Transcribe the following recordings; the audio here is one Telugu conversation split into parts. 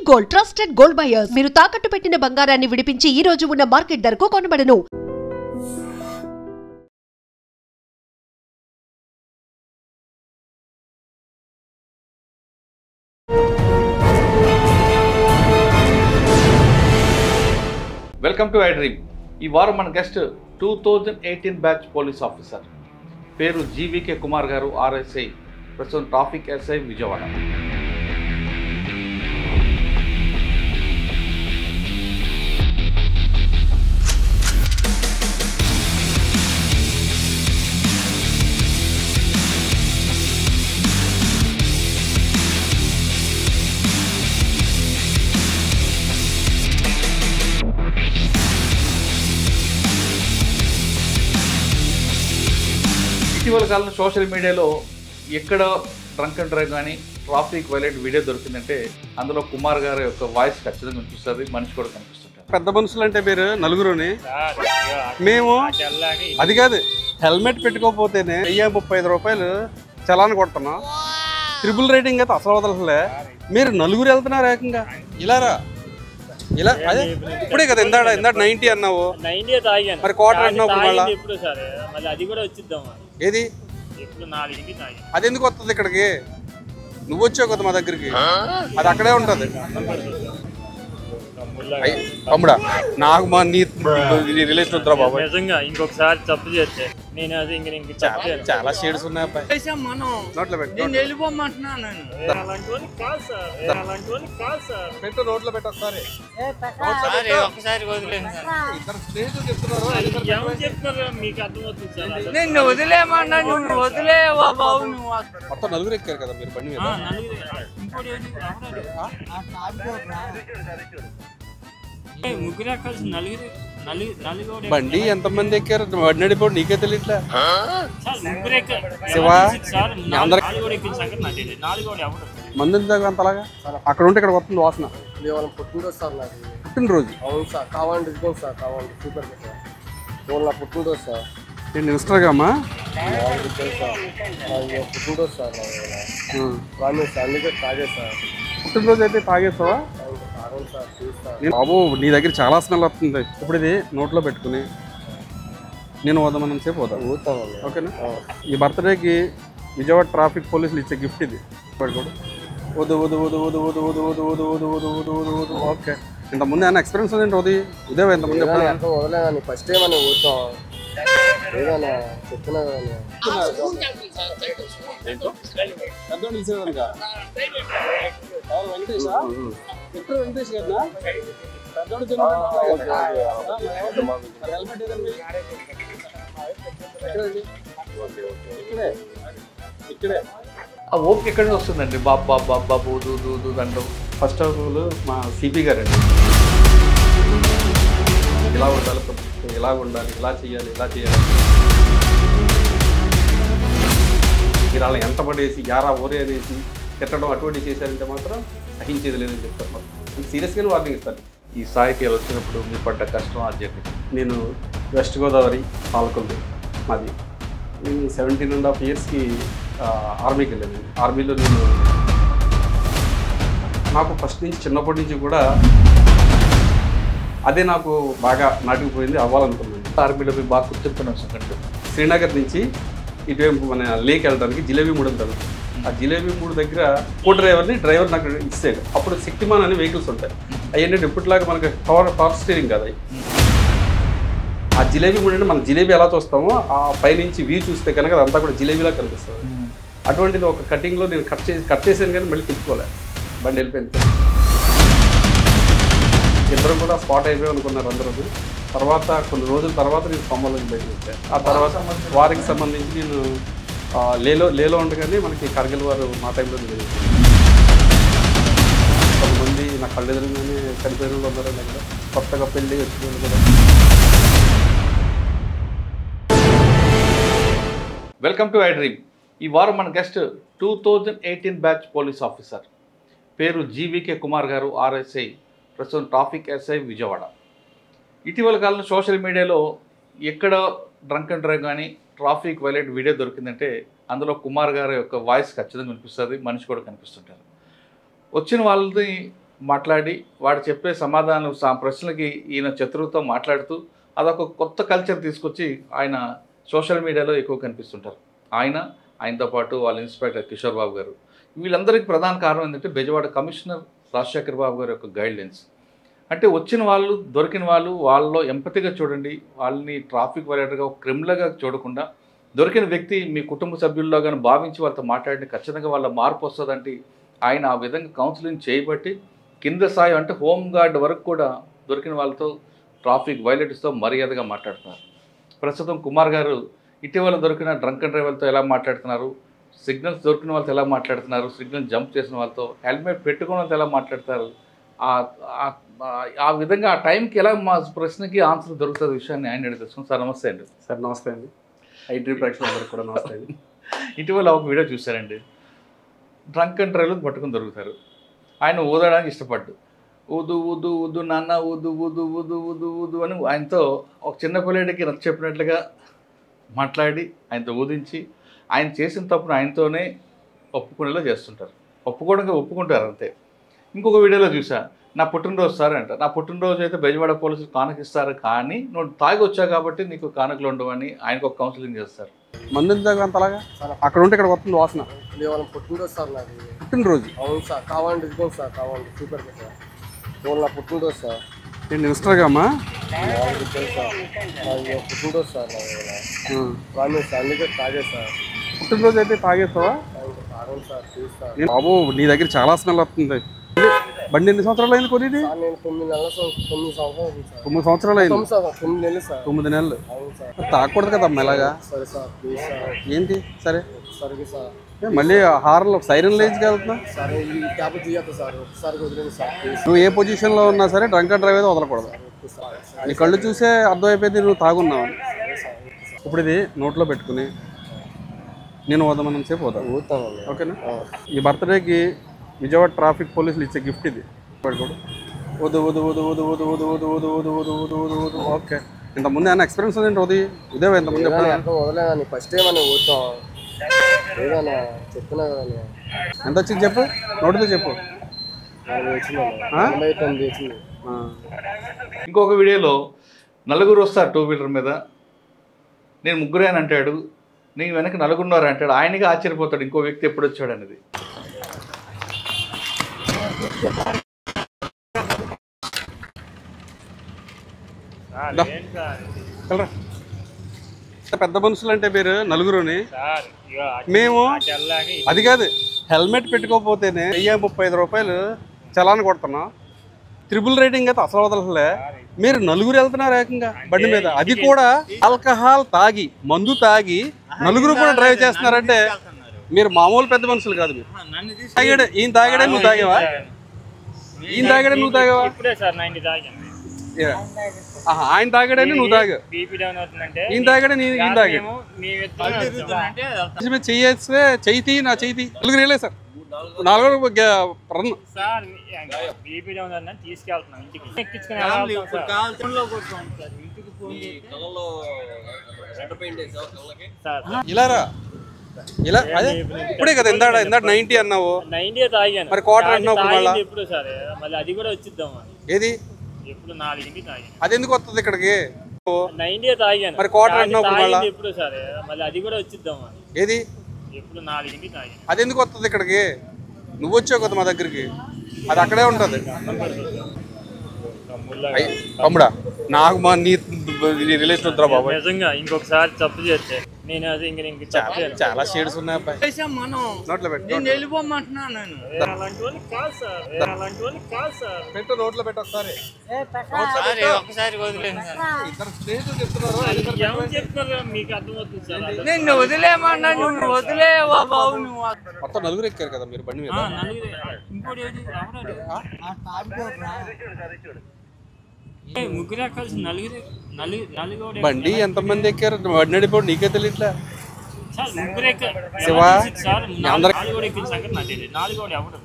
గోల్డ్ ట్రస్టెడ్ గోల్డ్ బయర్స్ మీరు తాకట్టు పెట్టిన బంగారాన్ని విడిపించి ఈ రోజు ఉన్న మార్కెట్ ధరకు కొనబడను. Welcome to iDream. ఈ వారం మన గెస్ట్ 2018 బ్యాచ్ పోలీస్ ఆఫీసర్, పేరు జీవీకే కుమార్ గారు, ఆర్ఎస్ఐ, ప్రస్తుతం ట్రాఫిక్ ఎస్ఐ విజయవాడ. ఇటీవల కాలంలో సోషల్ మీడియాలో ఎక్కడ డ్రంక్ అండ్ డ్రైవ్ కానీ ట్రాఫిక్ వైలేట్ వీడియో దొరికిందంటే అందులో కుమార్ గారి యొక్క వాయిస్ ఖచ్చితంగా కనిపిస్తుంది, మనిషి కూడా కనిపిస్తుంటారు. పెద్ద మనుషులు అంటే మీరు నలుగురుని మేము అది కాదు, హెల్మెట్ పెట్టుకోకపోతేనే 1035 రూపాయలు చలాన్ కొడుతున్నాం. ట్రిపుల్ రేటింగ్ అయితే అసలు వదలలే. మీరు నలుగురు వెళ్తున్నారు ఏకంగా ఇలారా ఇలా అదే ఇప్పుడే కదా ఇందాడ 90 అన్నావు, మరి క్వార్టర్ అన్నావు. ఏది అది ఎందుకు వస్తుంది ఇక్కడికి? నువ్వు వచ్చావు కదా మా దగ్గరికి, అది అక్కడే ఉంటుంది. తమ్ముడా నాకు మా నీ రిలేషన్ వద్దురా బాబు. ఇంకొకసారి తప్పు చేస్తే నేను అది చాలా షేడ్స్ ఉన్నాయి అబ్బాయి. నోట్లో పెట్టు, నోట్లో పెట్టు ఒకసారి. మీకు అర్థమవుతుంది సార్. నేను వదిలేమన్నా, నువ్వు వదిలేవా బాబు? నువ్వు మొత్తం నలుగురు ఎక్కారు కదా మీరు బండి మీద. ముగ్గురు కలిసి నలుగురు బండి ఎంతమంది ఎక్కారు? బండి నడిపోడు నీకే తెలియట్లే. మంది అంతలాగా అక్కడ ఉంటే ఇక్కడ వస్తుంది వాసన. పుట్టినరోజు సార్ నాది. పుట్టినరోజు? అవును సార్, కావాలంటే ఇదిగోండి సార్, కావాలండి సూపర్ సార్. నా పుట్టినరోజు సార్. నేను ఇన్స్టాగ్రామా? పుట్టినరోజు సార్ ప్రామిస్, అందుకే తాగే సార్. పుట్టినరోజు అయితే తాగేస్తావా? బాబు నీ దగ్గర చాలా స్మెల్ వస్తుంది. ఇప్పుడు ఇది నోట్లో పెట్టుకుని నేను వద్దామని సేపు వద్దాం. ఓకేనా? ఈ బర్త్డేకి విజయవాడ ట్రాఫిక్ పోలీసులు ఇచ్చే గిఫ్ట్ ఇది. వద్దు వద్దు వద్దు వద్దు వద్దు వద్దు వద్దు వద్దు వద్దు వద్దు వద్దు వద్దు వద్దు. ఓకే, ఇంతకుముందు ఏమైనా ఎక్స్పీరియన్స్ ఉంది ఉదయం? ఇంతకుముందు వదలేదని ఫస్ట్ టైం అని ఊరుతాం ఏదైనా చెప్తున్నా వెంకటేష్ గారు ఇక్కడే ఆ ఓపిక ఎక్కడి నుంచి వస్తుందండి? బాబు బాబు బాబు బాబు దూ దూ దూ అంటాం. ఫస్ట్ ఆఫ్ ఆల్ మా సిపి గారండి, ఇలా ఉండాలి, ఇలా ఉండాలి, ఇలా చేయాలి, ఇలా చేయాలి. మీరు అలా ఎంత పడేసి యారా ఓరే అనేసి తిట్టడం అటువంటి చేశారంటే మాత్రం సహించేది లేదని చెప్తారు. సీరియస్గానే వార్నింగ్ ఇస్తారు. ఈ స్థాయికి వచ్చినప్పుడు మీ పడ్డ కష్టం అది చెప్పి. నేను వెస్ట్ గోదావరి పాలకొల్లు మాది. నేను 17.5 yearsకి ఆర్మీకి వెళ్ళాను. ఆర్మీలో నేను నాకు ఫస్ట్ నుంచి చిన్నప్పటి నుంచి కూడా అదే నాకు బాగా నాటుకుపోయింది, అవ్వాలనుకున్నాను. ఆర్మీలో మీ బాగా గుర్తింపున్నాను సంగతి. శ్రీనగర్ నుంచి ఇటువైపు మన లేక్ వెళ్ళడానికి జిలేబీ మూడు ఉంటుంది. ఆ జిలేబీ మూడు దగ్గర కో డ్రైవర్ నాకు ఇస్తాడు. అప్పుడు శక్తిమాన్ అనే వెహికల్స్ ఉంటాయి. అవన్నీ ఇప్పటిలాగా మనకి పవర్ స్టీరింగ్ కదా. ఆ జిలేబీ మూడు అంటే మనం జిలేబీ ఎలా చూస్తామో ఆ పైనుంచి వ్యూ చూస్తే కనుక అదంతా కూడా జిలేబీలా కనిపిస్తుంది. అటువంటిది ఒక కటింగ్లో నేను కట్ చేసాను కానీ మళ్ళీ తిప్పుకోలేదు, బండి వెళ్ళిపోయింది. ఇద్దరు కూడా స్పాట్ అయిపోయి అనుకున్నారు అందరూ. తర్వాత కొన్ని రోజుల తర్వాత నేను సొమ్మలోకి బయటకు వచ్చాను. ఆ తర్వాత వారికి సంబంధించి నేను లేలో ఉండగానే మనకి కార్గిల్ వారు మా టైంలో జరిగింది. కొంతమంది నా కళ్ళెదురుగానే చనిపోయిన వాళ్ళు ఉన్నారు దగ్గర, కొత్తగా పెళ్ళి వచ్చిన వాళ్ళు కూడా. Welcome to iDream. ఈ వారం మన గెస్ట్ 2018 బ్యాచ్ పోలీస్ ఆఫీసర్, పేరు జీవీకే కుమార్ గారు, ఆర్ఎస్ఐ, ప్రస్తుతం ట్రాఫిక్ ఎస్ఐ విజయవాడ. ఇటీవల కాలంలో సోషల్ మీడియాలో ఎక్కడ డ్రంక్ అండ్ డ్రైవ్ కానీ ట్రాఫిక్ వైలేట్ వీడియో దొరికిందంటే అందులో కుమార్ గారి యొక్క వాయిస్ ఖచ్చితంగా కనిపిస్తుంది, మనిషి కూడా కనిపిస్తుంటారు. వచ్చిన వాళ్ళని మాట్లాడి వాడు చెప్పే సమాధానం ప్రశ్నలకి ఈయన చతురుతో మాట్లాడుతూ అదొక కొత్త కల్చర్ తీసుకొచ్చి ఆయన సోషల్ మీడియాలో ఎక్కువ కనిపిస్తుంటారు. ఆయనతో పాటు వాళ్ళ ఇన్స్పెక్టర్ కిషోర్ బాబు గారు, వీళ్ళందరికీ ప్రధాన కారణం ఏంటంటే బెజవాడ కమిషనర్ రాజశేఖర్ బాబు గారి యొక్క గైడ్లైన్స్. అంటే వచ్చిన వాళ్ళు, దొరికిన వాళ్ళు వాళ్ళలో ఎంపతిగా చూడండి, వాళ్ళని ట్రాఫిక్ వైలేటర్గా ఒక క్రిమినల్గా చూడకుండా దొరికిన వ్యక్తి మీ కుటుంబ సభ్యుల్లో కానీ భావించి వాళ్ళతో మాట్లాడి ఖచ్చితంగా వాళ్ళ మార్పు వస్తుందంటే ఆయన ఆ విధంగా కౌన్సిలింగ్ చేయబట్టి కింద స్థాయి అంటే హోమ్ గార్డ్ వరకు కూడా దొరికిన వాళ్ళతో ట్రాఫిక్ వైలేటర్స్తో మర్యాదగా మాట్లాడుతున్నారు. ప్రస్తుతం కుమార్ గారు ఇటీవల దొరికిన డ్రంక్ అండ్ డ్రైవర్తో ఎలా మాట్లాడుతున్నారు, సిగ్నల్స్ దొరికిన వాళ్ళతో ఎలా మాట్లాడుతున్నారు, సిగ్నల్ జంప్ చేసిన వాళ్ళతో, హెల్మెట్ పెట్టుకున్న వాళ్ళతో ఎలా మాట్లాడతారు, ఆ విధంగా ఆ టైంకి ఎలా మా ప్రశ్నకి ఆన్సర్ దొరుకుతుంది విషయాన్ని ఆయన తెలుసుకుని. సార్ నమస్తే అండి. సార్ నమస్తే అండి. ఐటీ ప్రేక్షకులందరికీ కూడా నమస్తే అండి. ఇటీవల ఒక వీడియో చూశారండి, డ్రంక్ అండ్ డ్రైవ్లు పట్టుకుని దొరుకుతారు. ఆయన ఊదడానికి ఇష్టపడ్డు, ఊదు ఊదు ఊదు నాన్న ఊదు ఊదు ఊదు ఊదు ఊదు అని ఆయనతో ఒక చిన్న పిల్లడికి నచ్చ చెప్పినట్లుగా మాట్లాడి ఆయనతో ఊదించి ఆయన చేసిన తప్పును ఆయనతోనే ఒప్పుకునేలా చేస్తుంటారు. ఒప్పుకుంటారు అంతే. ఇంకొక వీడియోలో చూసా, నా పుట్టినరోజు సార్ అంట, నా పుట్టినరోజు అయితే బెజవాడ పోలీసులు కానుకిస్తారు, కానీ నువ్వు తాగి వచ్చావు కాబట్టి నీకు కానుకలు ఉండవని ఆయనకు ఒక కౌన్సిలింగ్ చేస్తారు. మందు అంతలాగా అక్కడ ఉంటే ఇక్కడ వస్తుంది వాసన. వాళ్ళ పుట్టినరోజు సార్ నాది. పుట్టినరోజు? అవును సార్. కావాలంటే ఇదిగోండి సార్, కావాలంటే సూపర్ సార్. వాళ్ళ నా పుట్టినరోజు సార్. ఏంటి ఇన్స్టాగా అమ్మా? పుట్టినరోజు సార్ నాది సార్, అందుకే తాగే సార్. పుట్టినరోజు అయితే తాగేస్తావా? తాగండి సార్, ప్లీజ్ సార్. బాబు నీ దగ్గర చాలా స్మెల్ వస్తుంది. బండి ఎన్ని సంవత్సరాలు అయింది కొని? నేను 9 సంవత్సరాలు 9 సంవత్సరాలు అయింది. 9 నెలలు సార్. 9 నెలలు. అవును సార్. తాగకూడదు కదా మెల్లగా. సరే సార్, ప్లీజ్ సార్. ఏంటి సరే సరే సార్. మళ్ళీ హార్న్లో సైరన్ లేజ్కి వెళ్తున్నా. సరే ఈ క్యాబ్ తీయద్దు సార్, ఒకసారి వదిలేండి సార్ ప్లీజ్. నువ్వు ఏ పొజిషన్లో ఉన్నా సరే డ్రంక్ అండ్ డ్రైవ్ అయితే వదలకూడదు. నీ కళ్ళు చూసే అర్థమైపోయింది నువ్వు తాగున్నావు. ఇప్పుడు ఇది నోట్లో పెట్టుకుని నేను వదమనం సేపు పోతాను. ఓకేనా? ఈ బర్త్డేకి విజయవాడ ట్రాఫిక్ పోలీసులు ఇచ్చే గిఫ్ట్ ఇది. పడుకోడు. వద్దు వద్దు వద్దు వద్దు వద్దు వద్దు వద్దు వద్దు వద్దు వద్దు వద్దు వద్దు వద్దు. ఓకే. ఇంతకుముందు ఏమైనా ఎక్స్పీరియన్స్ ఉందండి? ఉదయం ఇంతకుముందు వదలేదని ఫస్ట్ టైం అని పోతాం ఏదన్నా చెప్తున్నా కదా. ఎంత వచ్చింది చెప్పు, నోటితో చెప్పు. ఇంకొక వీడియోలో నలుగురు వస్తారు 2 వీలర్ మీద, నేను ముగ్గురే అని అంటాడు, నేను వెనక నలుగురున్నారు అంటాడు. ఆయనగా ఆశ్చర్యపోతాడు ఇంకో వ్యక్తి ఎప్పుడు వచ్చాడు అనేది. పెద్ద మనుషులు అంటే మీరు నలుగురుని, మేము అది కాదు హెల్మెట్ పెట్టుకోకపోతేనే 1035 రూపాయలు చలాన్ కొడుతున్నాం. ట్రిపుల్ రైడింగ్ అయితే అసలు వదలలే. మీరు నలుగురు వెళ్తున్నారు ఏకంగా బండి మీద, అది కూడా ఆల్కహాల్ తాగి, మందు తాగి నలుగురు కూడా డ్రైవ్ చేస్తున్నారంటే మీరు మామూలు పెద్ద మనుషులు కాదు. మీరు తాగాడే, ఈయన తాగాడే, నువ్వు తాగావా? ఈయన తాగాడే, నువ్వు తాగావా? ఆయన తాగాడని నువ్వు తాగా, ఈయన తాగాడే, ఈయన తాగాడు. చెయ్యేస్తే చెయ్యి నా చెయ్యి నలుగురు వెళ్ళే సార్, 4 రన్. ఇలారా ఇలా అదే ఇప్పుడే కదా ఇందాడ 90 అన్నావు, 90 తాగాను మరి క్వార్టర్ అన్నావు. ఎప్పుడు సరే మళ్ళీ అది కూడా వచ్చిద్దాం. ఏది ఎప్పుడు 4కి తాగాను, అది ఎందుకు వస్తుంది ఇక్కడికి? 90 తాగాను, మరి క్వార్టర్ అన్నావు. ఎప్పుడు సరే మళ్ళీ అది కూడా వచ్చిద్దాం. ఏది ఎప్పుడు 4కి తాగాను, అది ఎందుకు వస్తుంది ఇక్కడికి? నువ్వు వచ్చావు కదా మా దగ్గరికి, అది అక్కడే ఉంటుంది. తమ్ముడా నాకు మా నీ రిలేషన్ వద్దురా బాబు. నిజంగా ఇంకొకసారి తప్పు చేస్తే నేను అది ఇంక చాలా షేడ్స్ ఉన్నాయి అబ్బాయి. నోట్లో పెట్టు, వెళ్ళిపోమంటున్నాను. పెట్టు నోట్లో పెట్టు ఒకసారి. ఒకసారి వదిలేను సార్. ఇద్దరు స్నేహితులు చెప్తున్నారు, చెప్తారా మీకు అర్థమవుతుంది సార్. నిన్ను వదిలేమన్నా, నువ్వు వదిలేవా బాబు. నువ్వు మొత్తం నలుగురు ఎక్కారు కదా మీరు బండి మీద. ఇంకోటి ముగ్గురు కలిసి నలుగురు బండి ఎంతమంది ఎక్కారు? బండి నడిపోడు నీకే తెలియట్లే. సార్ ముగ్గురు ఎక్కారు శివా, సార్. అందరు 4 ఎక్కిన సంగతి నాకు తెలియదు. 4 ఎవరు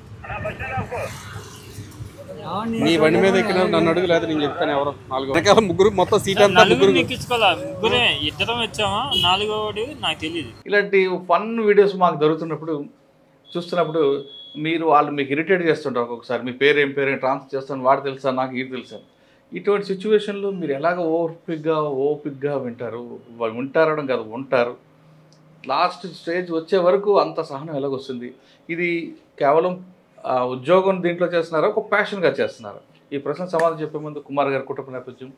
నీ బండి మీద ఎక్కిన నన్ను అడుగు, లేదా నేను చెప్తాను ఎవరో. 4 ముగ్గురు మొత్తం సీట్ అంతా ముగ్గురు ఎక్కించుకోవాలా? ముగ్గురే, ఇద్దరం వచ్చామా, 4వోడు నాకు తెలియదు. ఇలాంటి ఫన్ వీడియోస్ మాకు దొరుకుతున్నప్పుడు చూస్తున్నప్పుడు మీరు వాళ్ళు మీకు ఇరిటేట్ చేస్తుంటారు ఒక్కొక్కసారి, మీ పేరు ఏం ట్రాన్స్ఫర్ చేస్తాను, వాడు తెలుసా నాకు ఇది తెలుసా. ఇటువంటి సిచ్యువేషన్లో మీరు ఎలాగ ఓపిక్గా వింటారడం కాదు ఉంటారు. లాస్ట్ స్టేజ్ వచ్చే వరకు అంత సహనం ఎలాగొస్తుంది? ఇది కేవలం ఉద్యోగం దీంట్లో చేస్తున్నారా, ఒక ప్యాషన్గా చేస్తున్నారు? ఈ ప్రశ్న సమాధానం చెప్పే ముందు కుమార్ గారి కుటుంబ నేపథ్యం,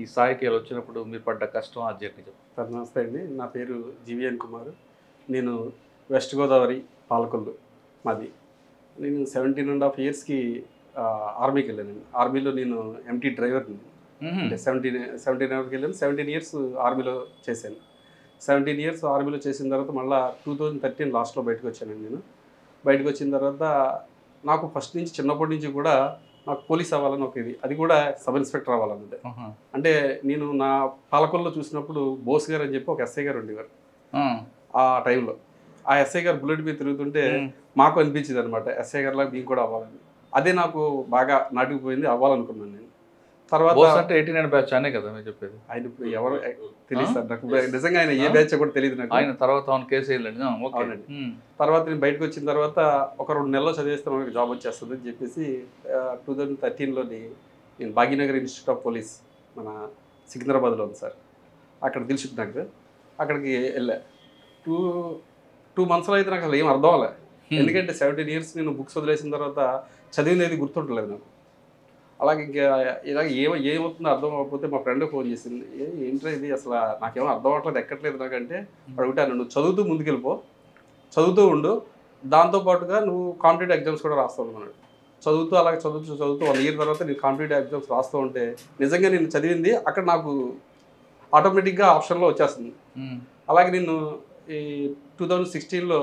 ఈ స్థాయికి వచ్చినప్పుడు మీరు పడ్డ కష్టం, ఆ జర్నీ చెప్పండి. సార్ నమస్తే అండి, నా పేరు జీవీఎన్ కుమార్. నేను వెస్ట్ గోదావరి పాలకొల్లు మాది. నేను 17.5 yearsకి ఆర్మీకి వెళ్ళాను. ఆర్మీలో నేను ఎంటీ డ్రైవర్ని. అంటే 17 వెళ్ళాను. 17 years ఆర్మీలో చేశాను. 17 years ఆర్మీలో చేసిన తర్వాత మళ్ళీ 2013 లాస్ట్లో బయటకు వచ్చాను. నేను బయటకు వచ్చిన తర్వాత నాకు ఫస్ట్ నుంచి చిన్నప్పటి నుంచి కూడా నాకు పోలీస్ అవ్వాలని ఒక ఇది, అది కూడా సబ్ ఇన్స్పెక్టర్ అవ్వాలన్నది. అంటే నేను నా పాలకొల్లో చూసినప్పుడు బోస్ గారు అని చెప్పి ఒక ఎస్ఐ గారు ఉండేవారు. ఆ టైంలో ఆ ఎస్ఐ గారు బుల్లెట్ మీద తిరుగుతుంటే మాకు అనిపించింది అనమాట, ఎస్ఐ గారిలాగా మేము కూడా అవ్వాలని. అదే నాకు బాగా నాటుకుపోయింది, అవ్వాలనుకున్నాను నేను. తర్వాత అంటే 89 బ్యాచ్ అనే కదా మీరు చెప్పేది? ఆయన ఇప్పుడు ఎవరు తెలియదు సార్ నాకు, నిజంగా ఆయన ఏ బ్యాచ్ కూడా తెలియదు నాకు. ఆయన తర్వాత కేసు వేయాలండి. తర్వాత నేను బయటకు వచ్చిన తర్వాత ఒక 2 నెలల్లో చదివేస్తే మనకి జాబ్ వచ్చేస్తుంది అని చెప్పేసి 2013లోని నేను భాగ్యనగర్ ఇన్స్టిట్యూట్ ఆఫ్ పోలీస్ మన సికింద్రాబాద్లో ఉంది సార్, అక్కడ దిల్సుఖ్ నగర్, అక్కడికి వెళ్ళా. 2 monthsలో అయితే నాకు అసలు ఏం అర్థం అవ్వలే. ఎందుకంటే 17 years నేను బుక్స్ వదిలేసిన తర్వాత చదివినది గుర్తుంటలేదు నాకు. అలాగే ఇంకా ఇలాగ ఏమవుతుందో అర్థం అవ్వకపోతే మా ఫ్రెండ్ ఫోన్ చేసింది, ఏంట్రా ఇది అసలు నాకేమో అర్థం అవ్వట్లేదు, ఎక్కట్లేదు నాకంటే. అడుగుతాను, నువ్వు చదువుతూ ముందుకెళ్ళిపో, చదువుతూ ఉండు, దాంతోపాటుగా నువ్వు కాంపిటేటివ్ ఎగ్జామ్స్ కూడా రాస్తావు అన్నాడు. చదువుతూ అలాగే చదువుతూ 1 year తర్వాత నేను కాంపిటేటివ్ ఎగ్జామ్స్ రాస్తూ ఉంటే నిజంగా నేను చదివింది అక్కడ నాకు ఆటోమేటిక్గా ఆప్షన్లో వచ్చేస్తుంది. అలాగే నేను ఈ 2016లో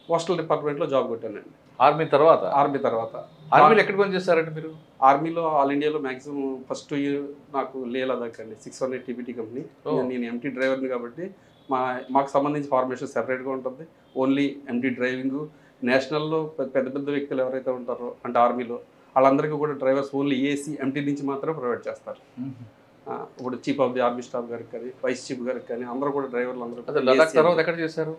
పోస్టల్ డిపార్ట్మెంట్లో జాబ్ కొట్టానండి. ఆర్మీ తర్వాత ఆర్మీలో ఎక్కడ పని చేస్తారంటే మీరు? ఆర్మీలో ఆల్ ఇండియాలో మ్యాక్సిమం ఫస్ట్ ఇయర్ నాకు లే లదాఖ్ అండి, 600 TPT కంపెనీ. నేను ఎంటీ డ్రైవర్ని కాబట్టి మాకు సంబంధించి ఫార్మేషన్ సెపరేట్గా ఉంటుంది. Only empty driving. నేషనల్లో పెద్ద వ్యక్తులు ఎవరైతే ఉంటారో అంటే ఆర్మీలో వాళ్ళందరికీ కూడా డ్రైవర్స్ ఓన్లీ ఏసీ ఎంటీ నుంచి మాత్రమే ప్రొవైడ్ చేస్తారు. ఇప్పుడు chief of the army staff గారికి కానీ, వైస్ చీఫ్ గారికి కానీ అందరూ కూడా డ్రైవర్లు అందరూ. లదాఖ్ తర్వాత ఎక్కడ చేశారు?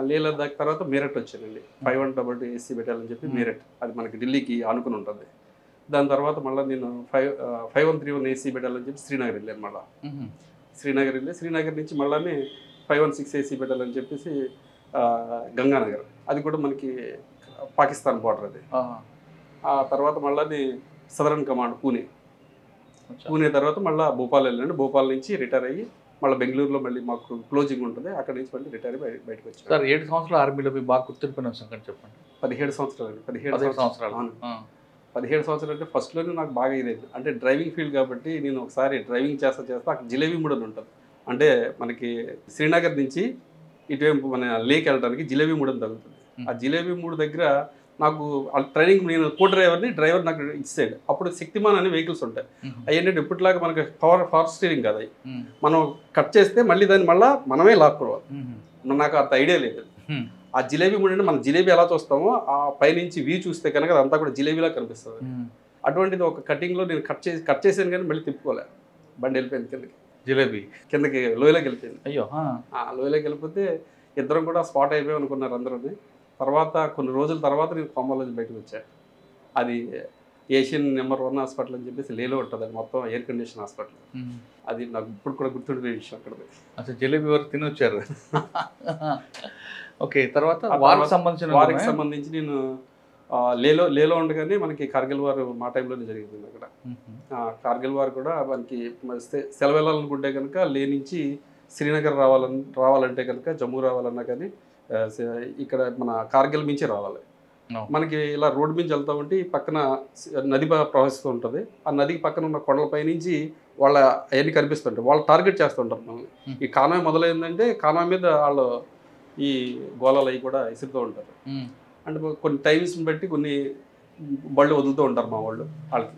లే లదాఖ్ తర్వాత మీరట్ వచ్చానండి. 512 AC బెటాలియన్ చెప్పి మీరట్, అది మనకి ఢిల్లీకి ఆనుకుని ఉంటుంది. దాని తర్వాత మళ్ళీ నేను 5131 AC బెటాలియన్ చెప్పి శ్రీనగర్ వెళ్ళాను. మళ్ళీ శ్రీనగర్ నుంచి మళ్ళీ 516 AC బెటాలియన్ చెప్పేసి గంగానగర్, అది కూడా మనకి పాకిస్తాన్ బార్డర్ అది. ఆ తర్వాత మళ్ళీ సదరన్ కమాండ్ పూణే తర్వాత మళ్ళీ భోపాల్ వెళ్ళండి. భోపాల్ నుంచి రిటైర్ అయ్యి మళ్ళీ బెంగళూరులో మళ్ళీ మాకు క్లోజింగ్ ఉంటుంది, అక్కడ నుంచి మళ్ళీ రిటైర్ అయ్యి బయటకు వచ్చాను. సార్ 7 సంవత్సరాలు ఆర్మీలో మీ బాగా గుర్తుండిపోయిన సంగతి చెప్పండి. 17 సంవత్సరాలు 17 సంవత్సరాలు అంటే ఫస్ట్లోనే నాకు బాగా ఇదైంది. అంటే డ్రైవింగ్ ఫీల్డ్ కాబట్టి నేను ఒకసారి డ్రైవింగ్ చేస్తా అక్కడ జిలేబీ మూడ్ అని ఉంటుంది. అంటే మనకి శ్రీనగర్ నుంచి ఇటువైపు మన లేక్ వెళ్ళడానికి జిలేబీ మూడ్ అని తగ్గుతుంది. ఆ జిలేబీ మూడ్ దగ్గర నాకు ట్రైనింగ్, నేను కో డ్రైవర్ నాకు ఇచ్చాడు. అప్పుడు శక్తిమాన్ అనే వెహికల్స్ ఉంటాయి. అయ్యేంటంటే ఇప్పటిలాగా మనకి పవర్ స్టీరింగ్ కదా, మనం కట్ చేస్తే మళ్ళీ దాన్ని మనమే లాక్కోవాలి. నాకు అంత ఐడియా లేదు. ఆ జిలేబీ మూడు అంటే మనం జిలేబీ ఎలా చూస్తామో ఆ పైనుంచి వ్యూ చూస్తే కనుక అదంతా కూడా జిలేబీలా కనిపిస్తుంది. అటువంటిది ఒక కటింగ్లో నేను కట్ చేసాను కానీ మళ్ళీ తిప్పుకోలే, బండి వెళ్ళిపోయింది కిందకి లోయలోకి వెళ్ళిపోయింది. అయ్యో, లోయలోకి వెళ్ళిపోతే ఇద్దరం కూడా స్పాట్ అయిపోయాం అనుకున్నారు అందరూ. తర్వాత కొన్ని రోజుల తర్వాత నేను కొమ్మల నుంచి బయటకు వచ్చా. అది ఏషియన్ నెంబర్ 1 హాస్పిటల్ అని చెప్పేసి లేలో ఉంటుంది, అది మొత్తం ఎయిర్ కండిషన్ హాస్పిటల్. అది నాకు ఇప్పుడు కూడా గుర్తుండిపోయే విషయం. అక్కడ అసలు జిలేబీ వరకు తిని వచ్చారు. ఓకే, తర్వాత వారికి సంబంధించి నేను లేలో ఉండగానే మనకి కార్గిల్ వార్ మా టైంలోనే జరిగింది. అక్కడ కార్గిల్ వార్ కూడా మనకి సెలవు వెళ్ళాలనుకుంటే కనుక లే నుంచి శ్రీనగర్ రావాలంటే కనుక జమ్మూ రావాలన్నా కానీ ఇక్కడ మన కార్గిల్ మించి రావాలి. మనకి ఇలా రోడ్ మించి వెళ్తా ఉంటే పక్కన నది ప్రవహిస్తూ ఉంటుంది. ఆ నదికి పక్కన ఉన్న కొండలపై నుంచి వాళ్ళ అవన్నీ కనిపిస్తుంటాయి. వాళ్ళు టార్గెట్ చేస్తుంటారు మనల్ని. ఈ కాన్వాయ్ మొదలైందంటే కాన్వాయ్ మీద వాళ్ళు ఈ గోళాలు అవి కూడా ఇసురుతూ ఉంటారు. అంటే కొన్ని టైమ్స్ని బట్టి కొన్ని బళ్ళు వదులుతూ ఉంటారు మా వాళ్ళు వాళ్ళకి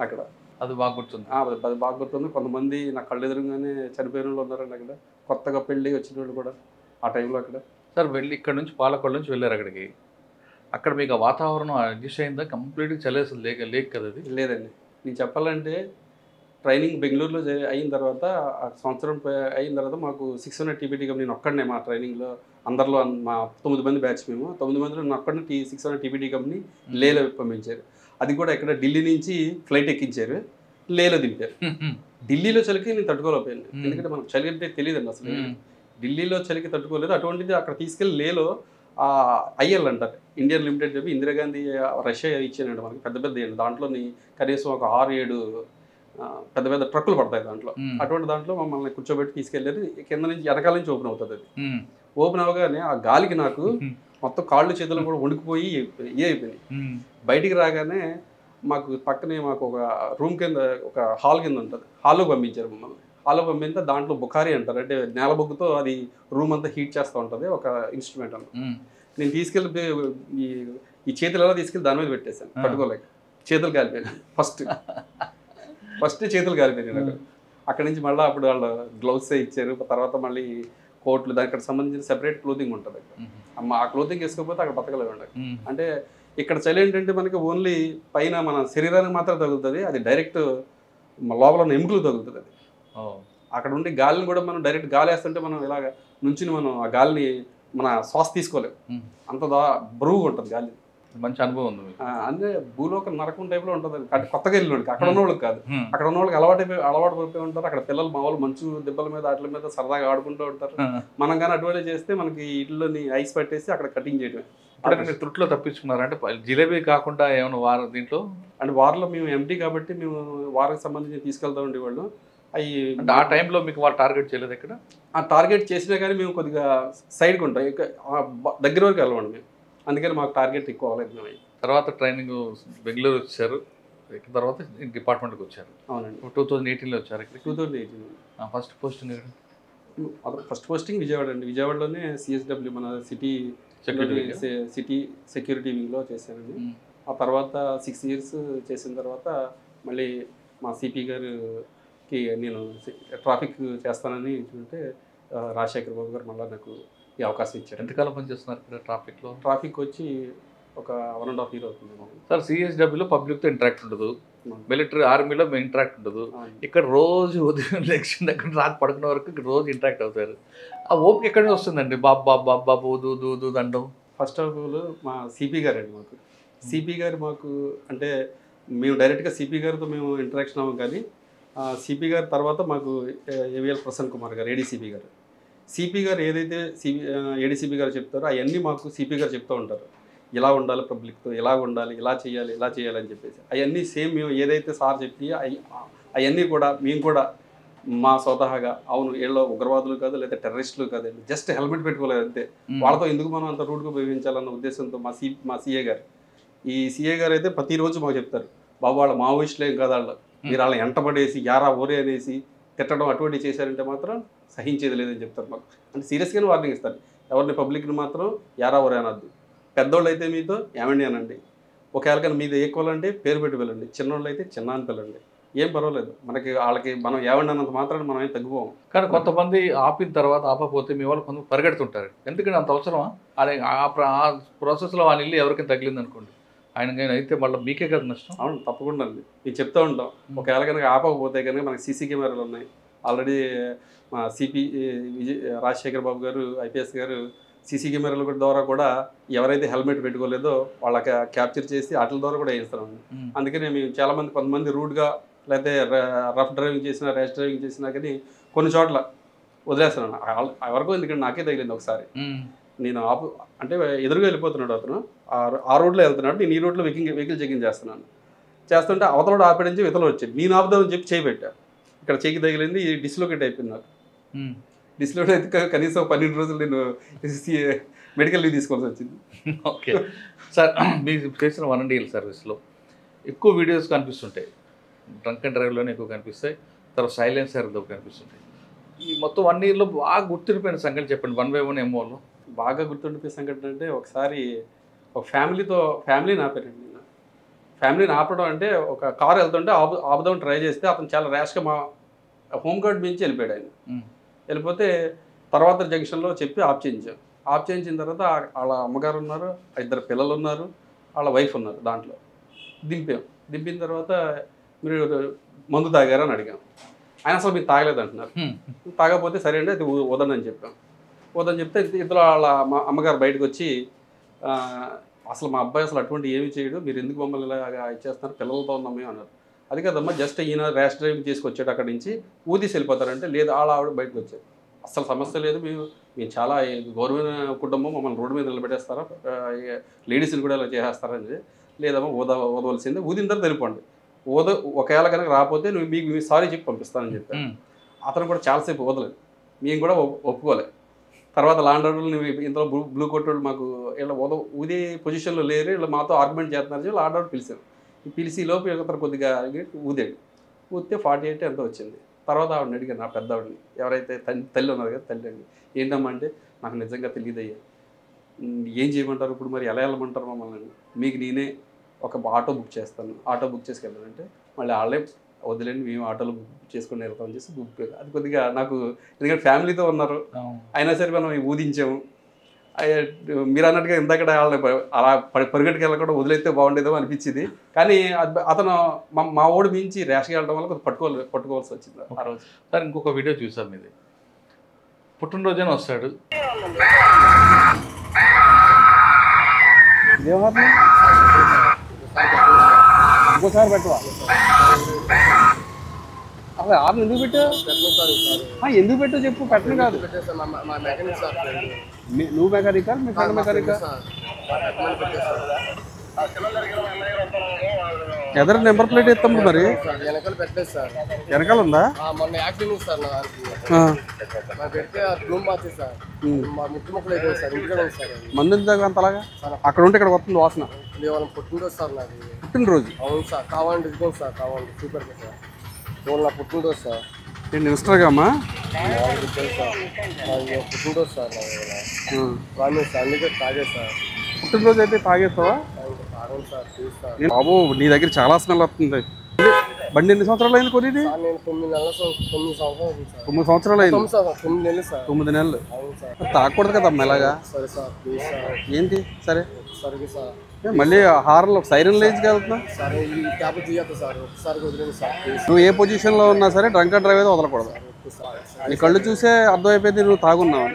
అక్కడ. అది బాగా గుర్తుంది. అది బాగా గుర్తుంది. కొంతమంది నా కళ్ళు ఎదురుగానే చనిపోయిన వాళ్ళు ఉన్నారండి అక్కడ, కొత్తగా పెళ్ళి వచ్చిన వాళ్ళు కూడా ఆ టైంలో అక్కడ. సార్ వెళ్ళి ఇక్కడ నుంచి పాలకొండ నుంచి వెళ్ళారు అక్కడికి. అక్కడ మీకు వాతావరణం అడ్జస్ట్ అయిందా? కంప్లీట్గా చలేస్తుంది లేక కదా అది? లేదండి, నేను చెప్పాలంటే ట్రైనింగ్ బెంగళూరులో అయిన తర్వాత ఆ సంవత్సరం అయిన తర్వాత మాకు 600 టీబీటీ కంపెనీ నేను ఒక్కడనే మా ట్రైనింగ్లో అందరిలో మా 9 మంది బ్యాచ్ మేము 9 మందిలో నేను ఒక్కడనే 600 టీబీటీ కంపెనీ లేలో పంపించారు. అది కూడా ఇక్కడ ఢిల్లీ నుంచి ఫ్లైట్ ఎక్కించారు, లేలో దింపారు. ఢిల్లీలో చలికి నేను తట్టుకోలేకపోయాను, ఎందుకంటే మనకు చలి అంటే తెలియదండి అసలు. ఢిల్లీలో చలికి తట్టుకోలేదు, అటువంటిది అక్కడ తీసుకెళ్ళి లేలో ఐఎల్ అంటారు, ఇండియన్ లిమిటెడ్ చెప్పి ఇందిరాగాంధీ రష్యా ఇచ్చానండి మనకి పెద్ద పెద్ద దాంట్లోని కనీసం ఒక 6-7 పెద్ద పెద్ద ట్రక్కులు పడతాయి దాంట్లో. అటువంటి దాంట్లో మమ్మల్ని కూర్చోబెట్టి తీసుకెళ్ళారు. కింద నుంచి వెనకాల నుంచి ఓపెన్ అవుతుంది. అది ఓపెన్ అవగానే ఆ గాలికి నాకు మొత్తం కాళ్ళు చేతులు కూడా వణికిపోయి అయిపోయినాయి. బయటికి రాగానే మాకు పక్కనే మాకు ఒక రూమ్ కింద ఒక హాల్ కింద ఉంటుంది, హాల్లో పంపించారు మమ్మల్ని. హాల్లో పంపితే దాంట్లో బుఖారీ అంటారు, అంటే నేల బొగ్గుతో అది రూమ్ అంతా హీట్ చేస్తూ ఉంటుంది ఒక ఇన్స్ట్రుమెంట్ అన్న. నేను తీసుకెళ్ళి ఈ చేతులు ఎలా తీసుకెళ్ళి దాని మీద పెట్టేశాను, పట్టుకోలేక చేతులు కాలిపోయాను. ఫస్ట్ చేతులు కాలిపోయాయి నాకు. అక్కడి నుంచి మళ్ళీ అప్పుడు వాళ్ళు గ్లౌస్ ఇచ్చారు, తర్వాత మళ్ళీ కోట్లు, దానికి సంబంధించిన సెపరేట్ క్లోతింగ్ ఉంటుంది. ఆ క్లోతింగ్ వేసుకోకపోతే అక్కడ బతకలేవు. అంటే ఇక్కడ చలి ఏంటంటే మనకి ఓన్లీ పైన మన శరీరానికి మాత్రం తగులుతుంది, అది డైరెక్ట్ లోపల ఉన్న ఎముకలు తగులుతుంది. అది అక్కడ ఉండి గాలిని కూడా మనం డైరెక్ట్ గాలి వేస్తుంటే మనం ఇలాగ నుంచి మనం ఆ గాలిని మన శ్వాస తీసుకోలేము, అంత బరువుగా ఉంటుంది గాలి. మంచి అనుభవం ఉంది. అంటే భూలోక నరకం టైప్లో ఉంటుంది. కొత్తగా వెళ్ళినోడికి, అక్కడ ఉన్న వాళ్ళకి కాదు, అక్కడ ఉన్న వాళ్ళకి అలవాటు పడిపోయి ఉంటారు. అక్కడ పిల్లలు మా వాళ్ళు మంచు దెబ్బల మీద వాటి మీద సరదాగా ఆడుకుంటూ ఉంటారు. మనం కానీ అటువంటి చేస్తే మనకి ఇళ్ళని ఐస్ పట్టేసి అక్కడ కటింగ్ చేయడమే. మీరు త్రుట్లో తప్పించుకున్నారు అంటే జిలేబీ కాకుండా ఏమైనా వారు దీంట్లో అంటే వారిలో మేము ఎంటీ కాబట్టి మేము వారికి సంబంధించి తీసుకెళ్తా ఉండేవాళ్ళు. అవి అంటే ఆ టైంలో మీకు వాళ్ళు టార్గెట్ చేయలేదు ఎక్కడ? ఆ టార్గెట్ చేసినా కానీ మేము కొద్దిగా సైడ్కి ఉంటాం, దగ్గర వరకు వెళ్ళమండి మేము, అందుకని మాకు టార్గెట్ ఎక్కువ అవ్వలేదు. మేము తర్వాత ట్రైనింగ్ బెంగళూరు వచ్చారు, ఎక్కిన తర్వాత డిపార్ట్మెంట్కి వచ్చారు. అవునండి, 2018లో వచ్చారు. 2018 first posting first posting Vijayawada అండి. విజయవాడలోనే సిఎస్డబ్ల్యూ మన సిటీ సెక్యూరిటీ వింగ్లో చేశానండి. ఆ తర్వాత 6 years చేసిన తర్వాత మళ్ళీ మా సిపి గారికి నేను ట్రాఫిక్ చేస్తానని చూంటే రాజశేఖర్ బాబు గారు మళ్ళీ నాకు ఈ అవకాశం ఇచ్చారు. ఎంతకాలం పనిచేస్తున్నారు ఇక్కడ ట్రాఫిక్లో? ట్రాఫిక్ వచ్చి ఒక 1.5 years అవుతుంది సార్. సిఎస్డబ్ల్యూలో పబ్లిక్తో ఇంటరాక్ట్ ఉండదు, మిలిటరీ ఆర్మీలో ఇంటరాక్ట్ ఉండదు. ఇక్కడ రోజు ఉదయం లెక్షన్ దగ్గర రాత్రి పడుకునే వరకు ఇక్కడ రోజు ఇంటరాక్ట్ అవుతారు. ఆ ఓపిక ఎక్కడి నుంచి వస్తుందండి? బాబు దూ దండం. ఫస్ట్ ఆఫ్ ఆల్ మా సిపి గారు అండి, మాకు సిపి గారు మాకు అంటే మేము డైరెక్ట్గా సిపి గారితో మేము ఇంటరాక్షన్ అవ్వం, కానీ సిపి గారి తర్వాత మాకు ఏవిఎల్ ప్రసన్న కుమార్ గారు ఏడీసీపీ గారు, సిపి గారు ఏదైతే ఏడీసీపీ గారు చెప్తారో అవన్నీ మాకు సిపి గారు చెప్తూ ఉంటారు. ఇలా ఉండాలి, పబ్లిక్తో ఇలా ఉండాలి, ఇలా చేయాలి అని చెప్పేసి అవన్నీ సేమ్ మేము ఏదైతే సార్ చెప్పి అవన్నీ కూడా మేము కూడా మా స్వతహాగా అవును వీళ్ళు ఉగ్రవాదులు కాదు లేదా టెర్రరిస్టులు కాదు, జస్ట్ హెల్మెట్ పెట్టుకోలేదు అంతే, వాళ్ళతో ఎందుకు మనం అంత రూట్గా ఉపయోగించాలన్న ఉద్దేశంతో మా సిఏ గారు, ఈ సిఏ గారు అయితే ప్రతిరోజు మాకు చెప్తారు, బాబు వాళ్ళ మావోయిస్టులు ఏం కాదు, వాళ్ళు మీరు వాళ్ళని ఎంటబడేసి యారా ఓరే అనేసి తిట్టడం అటువంటివి చేశారంటే మాత్రం సహించేది లేదని చెప్తారు మాకు. అంటే సీరియస్గానే వార్నింగ్ ఇస్తారు, ఎవరిని పబ్లిక్ని మాత్రం యారా ఓరే అనద్దు, పెద్దోళ్ళు అయితే మీతో ఏమండి అనండి, ఒకవేళ కానీ మీద ఈక్వల్ అంటే పేరు పెట్టి వెళ్ళండి, చిన్నోళ్ళు అయితే చిన్న అని పిల్లండి, ఏం పర్వాలేదు, మనకి వాళ్ళకి మనం ఏమండి అన్నంత మాత్రాన్ని మనం ఏం తగ్గిపోము. కానీ కొంతమంది ఆపిన తర్వాత ఆపకపోతే మీ వాళ్ళు కొంత పరిగెడుతుంటారు, ఎందుకంటే అంత అవసరమా? ఆ ప్రాసెస్లో వాళ్ళ ఇల్లు ఎవరికైనా తగిలింది అనుకోండి, ఆయన అయితే మళ్ళీ మీకే కదా నష్టం. అవును, తప్పకుండా అండి, మేము చెప్తూ ఉంటాం, ఒకవేళ కనుక ఆపకపోతే కనుక మనకి సీసీ కెమెరాలు ఉన్నాయి. ఆల్రెడీ మా సిపి రాజశేఖర్ బాబు గారు ఐపీఎస్ గారు సీసీ కెమెరాల ద్వారా కూడా ఎవరైతే హెల్మెట్ పెట్టుకోలేదో వాళ్ళకి క్యాప్చర్ చేసి వాటి ద్వారా కూడా వేస్తామండి. అందుకనే మేము చాలామంది కొంతమంది రూడ్గా లేకపోతే రఫ్ డ్రైవింగ్ చేసినా ర్యాష్ డ్రైవింగ్ చేసినా కానీ కొన్ని చోట్ల వదిలేస్తున్నాను ఎవరికో, ఎందుకంటే నాకే తగిలింది ఒకసారి. నేను అంటే ఎదురుగా వెళ్ళిపోతున్నాడు అతను, ఆ రోడ్లో వెళ్తున్నాడు, నేను ఈ రోడ్లో వెహికల్ చెకింగ్ చేస్తుంటే అవతల ఆపడించి ఇతరులు వచ్చాడు, నేను ఆపుదామని చెప్పి చేయి పెట్టా, ఇక్కడ చెయ్యి తగిలింది, డిస్లోకేట్ అయిపోయింది నాకు. డిస్లోకేట్ అయితే కనీసం 12 రోజులు నేను మెడికల్ లీవ్ తీసుకోవాల్సి వచ్చింది. ఓకే సార్, మీరు చేసిన 1 year సర్వీస్లో ఎక్కువ వీడియోస్ కనిపిస్తుంటాయి, డ్రంక్ అండ్ డ్రైవ్లోనే ఎక్కువ కనిపిస్తాయి, తర్వాత సైలెన్సర్లో కనిపిస్తుంటాయి. ఈ మొత్తం 1 yearలో బాగా గుర్తుండిపోయిన సంగతి చెప్పండి, 1 by 1 MOలో బాగా గుర్తుండిపోయే సంఘటన అంటే ఒకసారి ఒక ఫ్యామిలీని ఆపారండి. నేను ఫ్యామిలీని ఆపడం అంటే ఒక కారు వెళ్తుంటే ఆపుదామని ట్రై చేస్తే అతను చాలా ర్యాష్గా మా హోమ్ గార్డ్ మించి వెళ్ళిపోయాడు. ఆయన వెళ్ళిపోతే తర్వాత జంక్షన్లో చెప్పి ఆఫ్ చేయించిన తర్వాత వాళ్ళ అమ్మగారు ఉన్నారు, 2 పిల్లలు ఉన్నారు, వాళ్ళ వైఫ్ ఉన్నారు, దాంట్లో దింపిన తర్వాత మీరు మందు తాగారా అని అడిగాం. ఆయన అసలు మీరు తాగలేదు అంటున్నారు. తాగకపోతే సరే అండి అది వదలని చెప్పాం. వదని చెప్తే ఇద్దరు వాళ్ళ మా అమ్మగారు బయటకు వచ్చి అసలు మా అబ్బాయి అసలు అటువంటి ఏమి చేయడు, మీరు ఎందుకు మమ్మల్ని ఇలా ఇచ్చేస్తున్నారు, పిల్లలతో ఉన్నామే అన్నారు. అది కదమ్మా, జస్ట్ ఈయన ర్యాష్ డ్రైవింగ్ తీసుకొచ్చాడు అక్కడి నుంచి, ఊదీసి వెళ్ళిపోతారంటే లేదు ఆవిడ బయటకు వచ్చారు. అసలు సమస్య లేదు, మేము చాలా గౌరవమైన కుటుంబం, మమ్మల్ని రోడ్డు మీద నిలబెట్టేస్తారా, లేడీస్ని కూడా ఇలా చేసేస్తారని. లేదమ్మా ఊదవలసిందే, ఊదిన తర్వాత వెళ్ళిపోండి, ఒకవేళ కనుక రాకపోతే మీకు సారీ చెప్పి పంపిస్తానని చెప్పాను. అతను కూడా చాలాసేపు వదలేదు, మేము కూడా ఒప్పుకోలేదు. తర్వాత లాండ్ ఆర్డర్లు ఇంతలో బ్లూ కొట్టోళ్ళు మాకు ఇలా ఊదే పొజిషన్లో లేరు, ఇలా మాతో ఆర్గ్యుమెంట్ చేస్తున్నారు చెప్పి లాండ్ ఆర్డర్ పిలిచారు. పిలిచి లోపు ఇతను కొద్దిగా ఊదాడు, ఊదితే 48 ఎంతో వచ్చింది. తర్వాత ఆవిడని అడిగాను, నా పెద్దవాడిని, ఎవరైతే తల్లి ఉన్నారు కదా తల్లి అండి, ఏంటమ్మా అంటే నాకు నిజంగా తెలియదయ్యా, ఏం చేయమంటారు ఇప్పుడు, మరి ఎలా వెళ్ళమంటారు మమ్మల్ని, మీకు నేనే ఒక ఆటో బుక్ చేస్తాను, ఆటో బుక్ చేసుకెళ్ళానంటే మళ్ళీ వాళ్ళే వదిలేండి మేము ఆటోలో బుక్ చేసుకుని వెళ్తామని చేసి బుక్. అది కొద్దిగా నాకు, ఎందుకంటే ఫ్యామిలీతో ఉన్నారు, అయినా సరే మనం ఊదించాము. మీరు అన్నట్టుగా ఇందాక వాళ్ళని అలా పరిగెట్టుకు వెళ్ళకుండా వదిలేస్తే బాగుండేదో అనిపించింది. కానీ అతను మా ఓడి మించి ర్యాష్గా వెళ్ళడం వల్ల కొంచెం పట్టుకోవాల్సి వచ్చింది ఆ రోజు. సార్ ఇంకొక వీడియో చూసాం, మీది పుట్టినరోజున వస్తాడు, ఇంకోసారి పెట్టవా అసలు ఆరు ఎందుకు పెట్టావు, ఎందుకు పెట్టావు చెప్పు, పెట్టను కాదు. నువ్వు మెకానికా మీ ఫ్రెండ్ మెకానికా? ఎదర నెంబర్ ప్లేట్ ఇస్తాం మరి, వెనకాల పెట్టలేదు సార్. వెనకాల ఉందా? మొన్న యాక్సిడెంట్ సార్ నా పెడితే రూమ్ మార్చేది సార్, మా ముట్టు మొక్కలు అయిపోయింది సార్, ఇంటికాడ ఉంది సార్. మందు ఎందుకు అంతలాగా అక్కడ ఉంటే ఇక్కడ వస్తుంది వాసన? వాళ్ళ పుట్టినరోజు సార్ నాది. పుట్టినరోజు? అవును సార్, కావాలంటే ఇదిగోండి సార్, కావాలంటే సూపర్ సార్, వాళ్ళ నా పుట్టినరోజు సార్. నేను ఇన్స్టాగ్రామా సార్ పుట్టినరోజు సార్ ప్రామిస్ సార్, అందుకే తాగే సార్. పుట్టినరోజు అయితే తాగేస్తావా? తాగండి సార్ ప్లీజ్ సార్. బాబు నీ దగ్గర చాలా స్మెల్ వస్తుంది. బండి ఎన్ని సంవత్సరాలు అయింది కొని? నేను 9 సంవత్సరాలు 9 సంవత్సరాలు అయింది. 9 నెలలు సార్. 9 నెలలు అవును సార్. తాగకూడదు కదమ్మా ఇలాగా. సరే సార్ ప్లీజ్ సార్. ఏంటి సరే సరే సార్, మళ్ళీ హార్న్లో సైరన్ లేచి వెళ్తున్నా సరే ఈ క్యాబ్ తీయద్దు సార్, ఒకసారి వదిలేదు సార్ ప్లీజ్. నువ్వు ఏ పొజిషన్లో ఉన్నా సరే డ్రంక్ అండ్ డ్రైవ్ అయితే వదలకూడదు. నీ కళ్ళు చూసే అర్థమైపోయింది నువ్వు తాగున్నావు.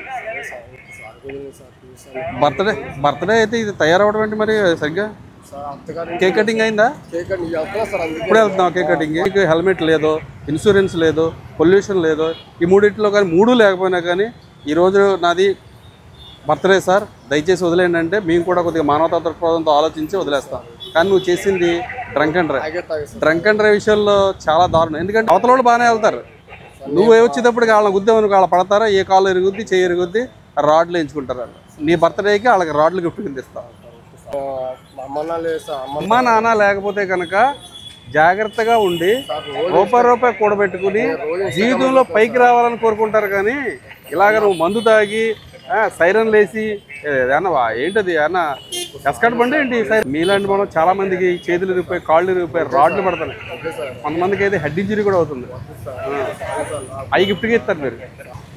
బర్త్డే అయితే ఇది తయారవడం ఏంటి మరి సరిగ్గా? కేక్ కటింగ్ అయిందా? ఇప్పుడే వెళ్తున్నావు కేక్ కటింగ్. నీకు హెల్మెట్ లేదు, ఇన్సూరెన్స్ లేదు, పొల్యూషన్ లేదు, ఈ మూడింటిలో కానీ 3 లేకపోయినా కానీ ఈరోజు నాది బర్త్డే సార్ దయచేసి వదిలేండి అంటే మేము కూడా కొద్దిగా మానవతా దృక్పథంతో ఆలోచించి వదిలేస్తాం. కానీ నువ్వు చేసింది drunk and drive. Drunk and drive విషయంలో చాలా దారుణం. ఎందుకంటే అవతల వాళ్ళు బాగానే వెళ్తారు, నువ్వు వచ్చేటప్పటికి వాళ్ళని గుద్దేమని వాళ్ళ పడతారా, ఏ కాళ్ళు ఎరుగుద్ది చెయ్యి ఎరుగుద్ది, రాడ్లు ఎంచుకుంటారు. వాళ్ళు నీ బర్త్డేకి వాళ్ళకి రాడ్లు గిఫ్ట్ కింద ఇస్తావు. అమ్మా నాన్న లేకపోతే కనుక జాగ్రత్తగా ఉండి రూపాయి కూడబెట్టుకుని జీవితంలో పైకి రావాలని కోరుకుంటారు. కానీ ఇలాగ నువ్వు మందు తాగి సైరన్ లేసి ఏంటది అన్న ఎస్కట్ బండి ఏంటి సైరన్? మీలాంటి మనం చాలా మందికి చేతులు ఇరిగిపోయి కాళ్ళు ఇరిగిపోయి రాడ్లు పడతాయి. కొంతమందికి అయితే హెడ్ ఇంజరీ కూడా అవుతుంది. అవి గిఫ్ట్గా ఇస్తారు మీరు.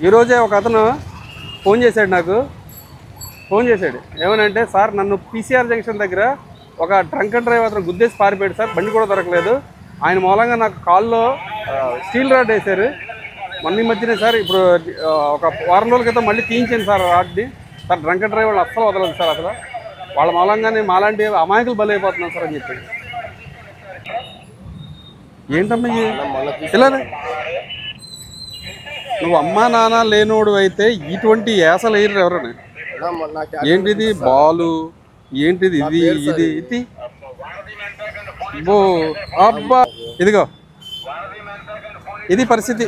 ఈరోజే ఒక అతను ఫోన్ చేశాడు, నాకు ఫోన్ చేశాడు ఏమనంటే, సార్ నన్ను పీసీఆర్ జంక్షన్ దగ్గర ఒక డ్రంక్ అండ్ డ్రైవ్ అతను గుద్దేసి పారిపోయాడు సార్, బండి కూడా దొరకలేదు, ఆయన మూలంగా నాకు కాల్లో స్టీల్ రాడ్ వేశారు మొన్న మధ్యనే సార్, ఇప్పుడు ఒక వారం రోజుల క్రితం మళ్ళీ తీయించాను సార్ రాడ్ని సార్, డ్రంక్ అండ్ డ్రైవ్ వాళ్ళు అస్సలు వదలదు సార్, అసలు వాళ్ళ మూలంగానే మాలాంటి అమాయకులు బలైపోతున్నాం సార్ అని చెప్పి. ఏంటమ్మా ఇలా నువ్వు అమ్మా నాన్న లేనోడు అయితే ఇటువంటి యాసలు వేయరు ఎవరని. ఏంటిది బాలు, ఏంటిది ఇది ఇది ఇది అబ్బా, ఇదిగో ఇది పరిస్థితి.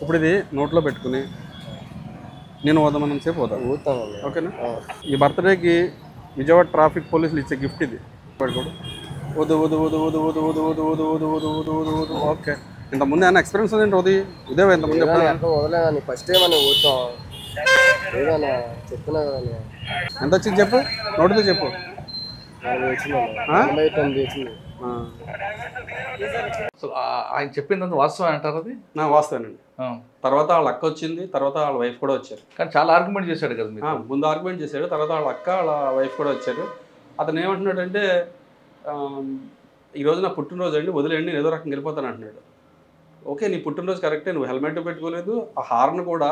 ఇప్పుడు ఇది నోట్లో పెట్టుకుని నేను వదమని సేపు వద్దాం, ఓకేనా? ఈ బర్త్డేకి విజయవాడ ట్రాఫిక్ పోలీసులు ఇచ్చే గిఫ్ట్ ఇది. వద్దు వద్దు వద్దు వద్దు వద్దు వద్దు వద్దు వద్దు వద్దు వద్దు వద్దు వద్దు వద్దు. ఓకే, ఇంతకుముందు ఏమైనా ఎక్స్పీరియన్స్ ఉంది ఉదయం? ఇంతకుముందు వదలేదని ఫస్ట్ టైం అని ఊరుతాం ఏదన్నా చెప్తున్నా కదా. ఎంత వచ్చింది చెప్పు, నోటితో చెప్పు. అసలు ఆయన చెప్పింది వాస్తవం అంటారు? అది నా వాస్తవేనండి. తర్వాత వాళ్ళ అక్క వచ్చింది, తర్వాత వాళ్ళ వైఫ్ కూడా వచ్చారు. కానీ చాలా ఆర్గ్యుమెంట్ చేశాడు కదా మీరు. ముందు ఆర్గ్యుమెంట్ చేశాడు, తర్వాత వాళ్ళ అక్క వాళ్ళ వైఫ్ కూడా వచ్చారు. అతను ఏమంటున్నాడంటే, ఈరోజు నా పుట్టినరోజు అండి, వదిలేండి, ఏదో రకంగా వెళ్ళిపోతాను అంటున్నాడు. ఓకే, నీ పుట్టినరోజు కరెక్టే, నువ్వు హెల్మెట్ పెట్టుకోలేదు, ఆ హార్న్ కూడా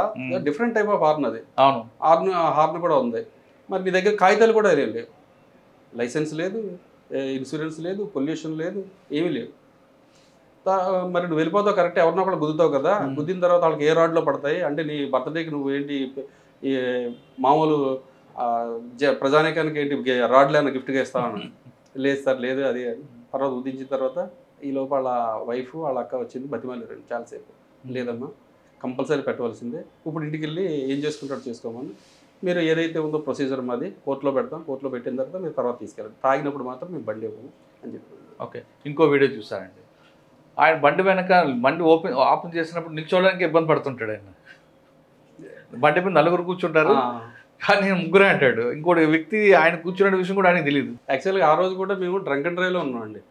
డిఫరెంట్ టైప్ ఆఫ్ హార్న్, అది హార్న్ కూడా ఉంది. మరి నీ దగ్గర కాగితాలు కూడా లేవు, లైసెన్స్ లేదు, ఇన్సూరెన్స్ లేదు, పొల్యూషన్ లేదు, ఏమీ లేవు. మరి నువ్వు వెళ్ళిపోతావు కరెక్ట్, ఎవరినో కూడా గుద్దుతావు కదా, గుద్దిన తర్వాత వాళ్ళకి ఏ రాడ్లో పడతాయి అంటే నీ బర్త్డేకి నువ్వు ఏంటి ఈ మామూలు ప్రజానీకానికి ఏంటి రాడ్లు ఏమైనా గిఫ్ట్గా ఇస్తాను. లేదు సార్ లేదు అది. తర్వాత ఉదించిన తర్వాత ఈ లోపు వాళ్ళ వైఫ్ వాళ్ళ అక్క వచ్చింది, బతిమాలేరండి చాలాసేపు. లేదమ్మా కంపల్సరీ పెట్టవలసిందే, ఇప్పుడు ఇంటికి వెళ్ళి ఏం చేసుకుంటాడు చేసుకోమని, మీరు ఏదైతే ఉందో ప్రొసీజర్ మాది కోర్టులో పెడతాం, కోర్టులో పెట్టిన తర్వాత మీరు తర్వాత తీసుకెళ్ళండి, తాగినప్పుడు మాత్రం మేము బండి ఇవ్వము అని చెప్పి. ఓకే, ఇంకో వీడియో చూసానండి, ఆయన బండి వెనక బండి ఓపెన్ చేసినప్పుడు నిల్చోవడానికి ఇబ్బంది పడుతుంటాడు. ఆయన బండి మీద నలుగురు కూర్చుంటారు కానీ నేను ముగ్గురే అంటాడు. ఇంకోటి వ్యక్తి ఆయన కూర్చునే విషయం కూడా ఆయనకు తెలియదు. యాక్చువల్గా ఆ రోజు కూడా మేము డ్రంక్ అండ్ డ్రైవ్లో ఉన్నామండి.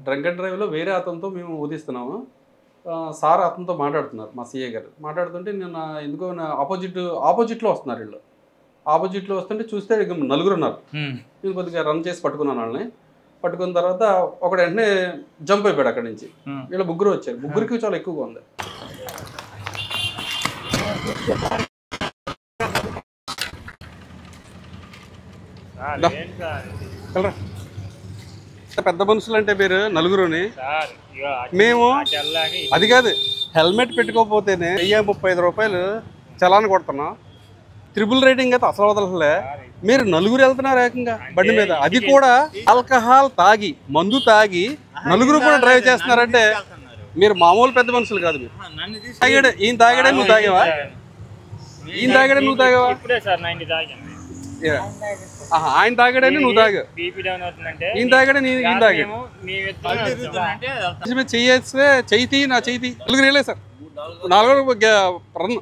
డ్రంక్ అండ్ డ్రైవ్లో వేరే అతనితో మేము ఊదిస్తున్నాము. సార్ అతనితో మాట్లాడుతున్నారు, మా సిఏ గారు మాట్లాడుతుంటే నేను ఎందుకో ఆపోజిట్లో వస్తున్నారు వీళ్ళు. ఆపోజిట్లో వస్తుంటే చూస్తే నలుగురు ఉన్నారు. నేను కొద్దిగా రన్ చేసి పట్టుకున్నాను వాళ్ళని. పట్టుకున్న తర్వాత ఒకడు వెంటనే జంప్ అయిపోయాడు అక్కడి నుంచి. వీళ్ళు ముగ్గురు వచ్చారు, ముగ్గురికి చాలా ఎక్కువగా ఉంది. పెద్ద మనుషులు అంటే మీరు నలుగురుని, మేము అది కాదు హెల్మెట్ పెట్టుకోకపోతేనే 1035 రూపాయలు చలాన్ కొడుతున్నాం. ట్రిపుల్ రైడింగ్ అయితే అసలు వదలలే. మీరు నలుగురు వెళ్తున్నారు ఏకంగా బండి మీద, అది కూడా ఆల్కహాల్ తాగి మందు తాగి నలుగురు కూడా డ్రైవ్ చేస్తున్నారంటే మీరు మామూలు పెద్ద మనుషులు కాదు. మీరు తాగాడే, ఈయన తాగాడే నువ్వు తాగావా? ఈయన తాగాడే నువ్వు తాగావా? ఆయన తాగాడని నువ్వు తాగా, ఈయన తాగాడే ఈయన తాగాడు. చెయ్యేస్తే చెయ్యి నా చెయ్యి నలుగురు వెళ్ళే సార్, నాలుగు రన్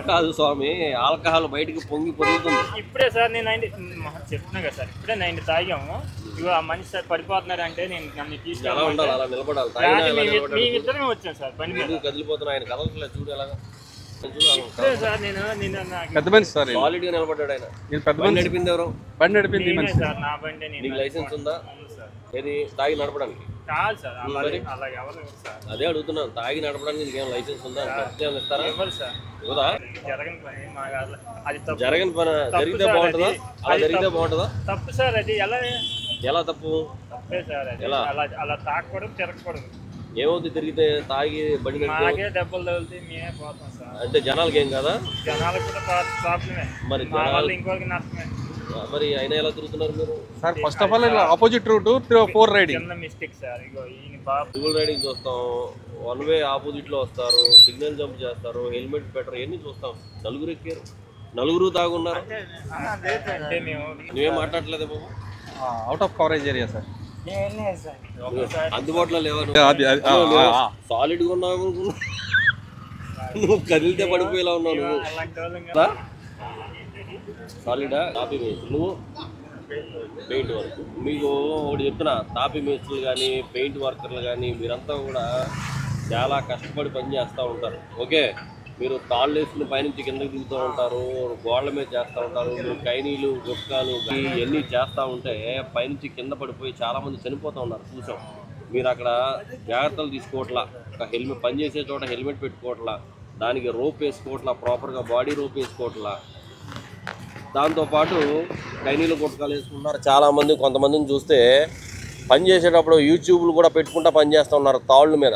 కాదు స్వామి, ఆల్కహాల్ బయటకు పొంగి పొరుగుతుంది. ఇప్పుడే సార్ నేను చెప్తున్నా కదా సార్, ఇప్పుడే 90 తాగాము. ఇగో ఆ మనిషి సార్ పడిపోతున్నారు అంటే నేను నన్ను తీసుకెళ్ళాలి, అలా నిలబడాలి. ఇద్దరమే వచ్చాను సార్ బండి మీద. కదిలిపోతున్నా ఆయన కదలట్లేదు, చూడు ఎలాగా. సార్ నేను పెద్ద మనిషి సార్, సాలిడ్ గా నిలబడ్డాడు ఆయన. పెద్ద మనిషి నడిపింది ఎవరు? బండి నడిపింది సార్, నా బండి. నీకు లైసెన్స్ ఉందా? ఏది తాగి నడపడానికి? కాదు సార్, అదే అడుగుతున్నాను, తాగి నడపడానికి నీకేం లైసెన్స్ ఉందా? ఇస్తారా? ఇవ్వదా? జరగని పని జరిగితే బాగుంటుందా? అలా జరిగితే బాగుంటుందా? తప్పు సార్ అది. ఎలా తప్పు? తప్పే సార్ అది. అలా తాకూడదు, తిరగకూడదు. ఏమవుతుంది తిరిగితే? తాగి బండి దెబ్బలు తగిలితే మేమే పోతాం సార్. అంటే జనాలకి ఏం కదా? జనాలకు కూడా ప్రాబ్లమే, మరి ఇంకోరికి నష్టమే. మరి అయినా ఎలా తిరుగుతున్నారు మీరు? Sir first of all opposite route 4 riding. చిన్న మిస్టేక్ సార్. ఇగో ఈయన బాబు ట్రిపుల్ రైడింగ్ చూస్తాం, వన్ వే ఆపోజిట్ లో వస్తారు, సిగ్నల్ జంప్ చేస్తారు, హెల్మెట్ పెట్టరు, ఎన్ని చూస్తాం. నలుగురు ఎక్కారు, నలుగురు తాగున్నారు. అంటే మేము నువ్వేం మాట్లాడలేదు బాబు? Out of coverage area sir, అందుబాటులో లేవా? సాలిడ్ గా ఉన్నావు, నువ్వు కదిలితే పడిపోయేలా ఉన్నావు. నువ్వు సాలిడా? తాపీ మేస్త్రులు, పెయింట్ వర్క్. మీకు ఒకటి చెప్తున్నా, తాపీ మేస్త్రులు కానీ పెయింట్ వర్కర్లు కానీ మీరంతా కూడా చాలా కష్టపడి పని చేస్తూ ఉంటారు. ఓకే, మీరు తాళ్ళు వేసుకుని పైనుంచి కిందకి దిగుతూ ఉంటారు, గోడల మీద చేస్తూ ఉంటారు, మీరు కైనీలు గుట్కాలు ఇవన్నీ చేస్తూ ఉంటే పైనుంచి కింద పడిపోయి చాలామంది చనిపోతూ ఉన్నారు, చూసాం. మీరు అక్కడ జాగ్రత్తలు తీసుకోవట్లా, ఒక హెల్మెట్ పనిచేసే చోట హెల్మెట్ పెట్టుకోవట్లా, దానికి రోప్ వేసుకోవట్లా, ప్రాపర్గా బాడీ రోప్ వేసుకోవట్లా. దాంతోపాటు కైనీలు గుట్కాలు వేసుకుంటున్నారు చాలామంది. కొంతమందిని చూస్తే పని చేసేటప్పుడు యూట్యూబ్లు కూడా పెట్టుకుంటా పని చేస్తూ ఉన్నారు తాళ్ళ మీద.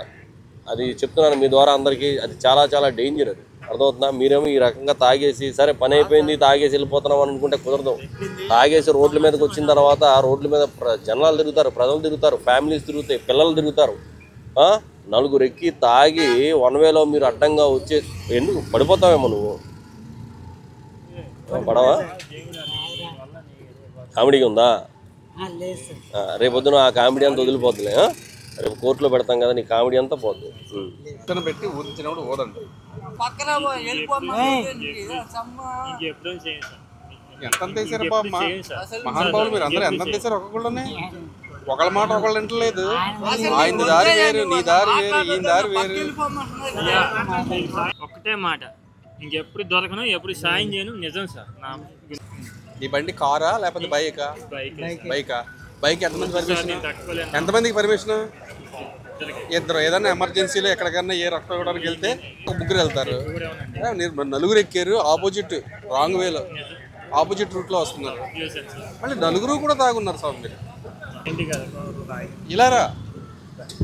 అది చెప్తున్నాను మీ ద్వారా అందరికీ, అది చాలా చాలా డేంజర్. అది అర్థమవుతుందా? మీరేమో ఈ రకంగా తాగేసి సరే పని అయిపోయింది తాగేసి వెళ్ళిపోతున్నాం అనుకుంటే కుదరదు. తాగేసి రోడ్ల మీదకి వచ్చిన తర్వాత రోడ్ల మీద జనాలు తిరుగుతారు, ప్రజలు తిరుగుతారు, ఫ్యామిలీస్ తిరుగుతాయి, పిల్లలు తిరుగుతారు. నలుగురు ఎక్కి తాగి వన్ వేలో మీరు అడ్డంగా వచ్చే ఎందుకు పడిపోతావేమో నువ్వు? పడవా? కామెడీ ఉందా? రేపొద్దున ఆ కామెడీ అంతా వదిలిపోద్దులే. రేపు కోర్టులో పెడతాం కదా, నీ కామెడీ అంతా పోద్దు. పెట్టి ఊరించినప్పుడు ఓదండి. ఎంత వేసారు మహానుభావులు, మీరు అందరూ ఎంత వేసారు ఒక్కొక్కళ్ళని? ఒకళ్ళ మాట ఒకళ్ళు వింటలేదు. ఆయన దారి వేరు, నీ దారి వేరు, ఈయన దారి వేరు. ఒక్కటే మాట, ఇంకెప్పుడు దొరకను, ఎప్పుడు సాయం చేయను. నిజం సార్. నా ఈ బండి కారా లేకపోతే బైకా? బైకా. బైక్ ఎంతమంది పర్మిషన్? ఎంతమందికి పర్మిషన్? ఇద్దరు. ఏదైనా ఎమర్జెన్సీలో ఎక్కడికన్నా ఏ రక్తం ఇవ్వడానికి వెళ్తే ముగ్గురు వెళ్తారు. నలుగురు ఎక్కారు, ఆపోజిట్ రాంగ్ వేలో, ఆపోజిట్ రూట్లో వస్తున్నారు. మళ్ళీ నలుగురు కూడా తాగున్నారు స్వామి. మీరు ఇలారా?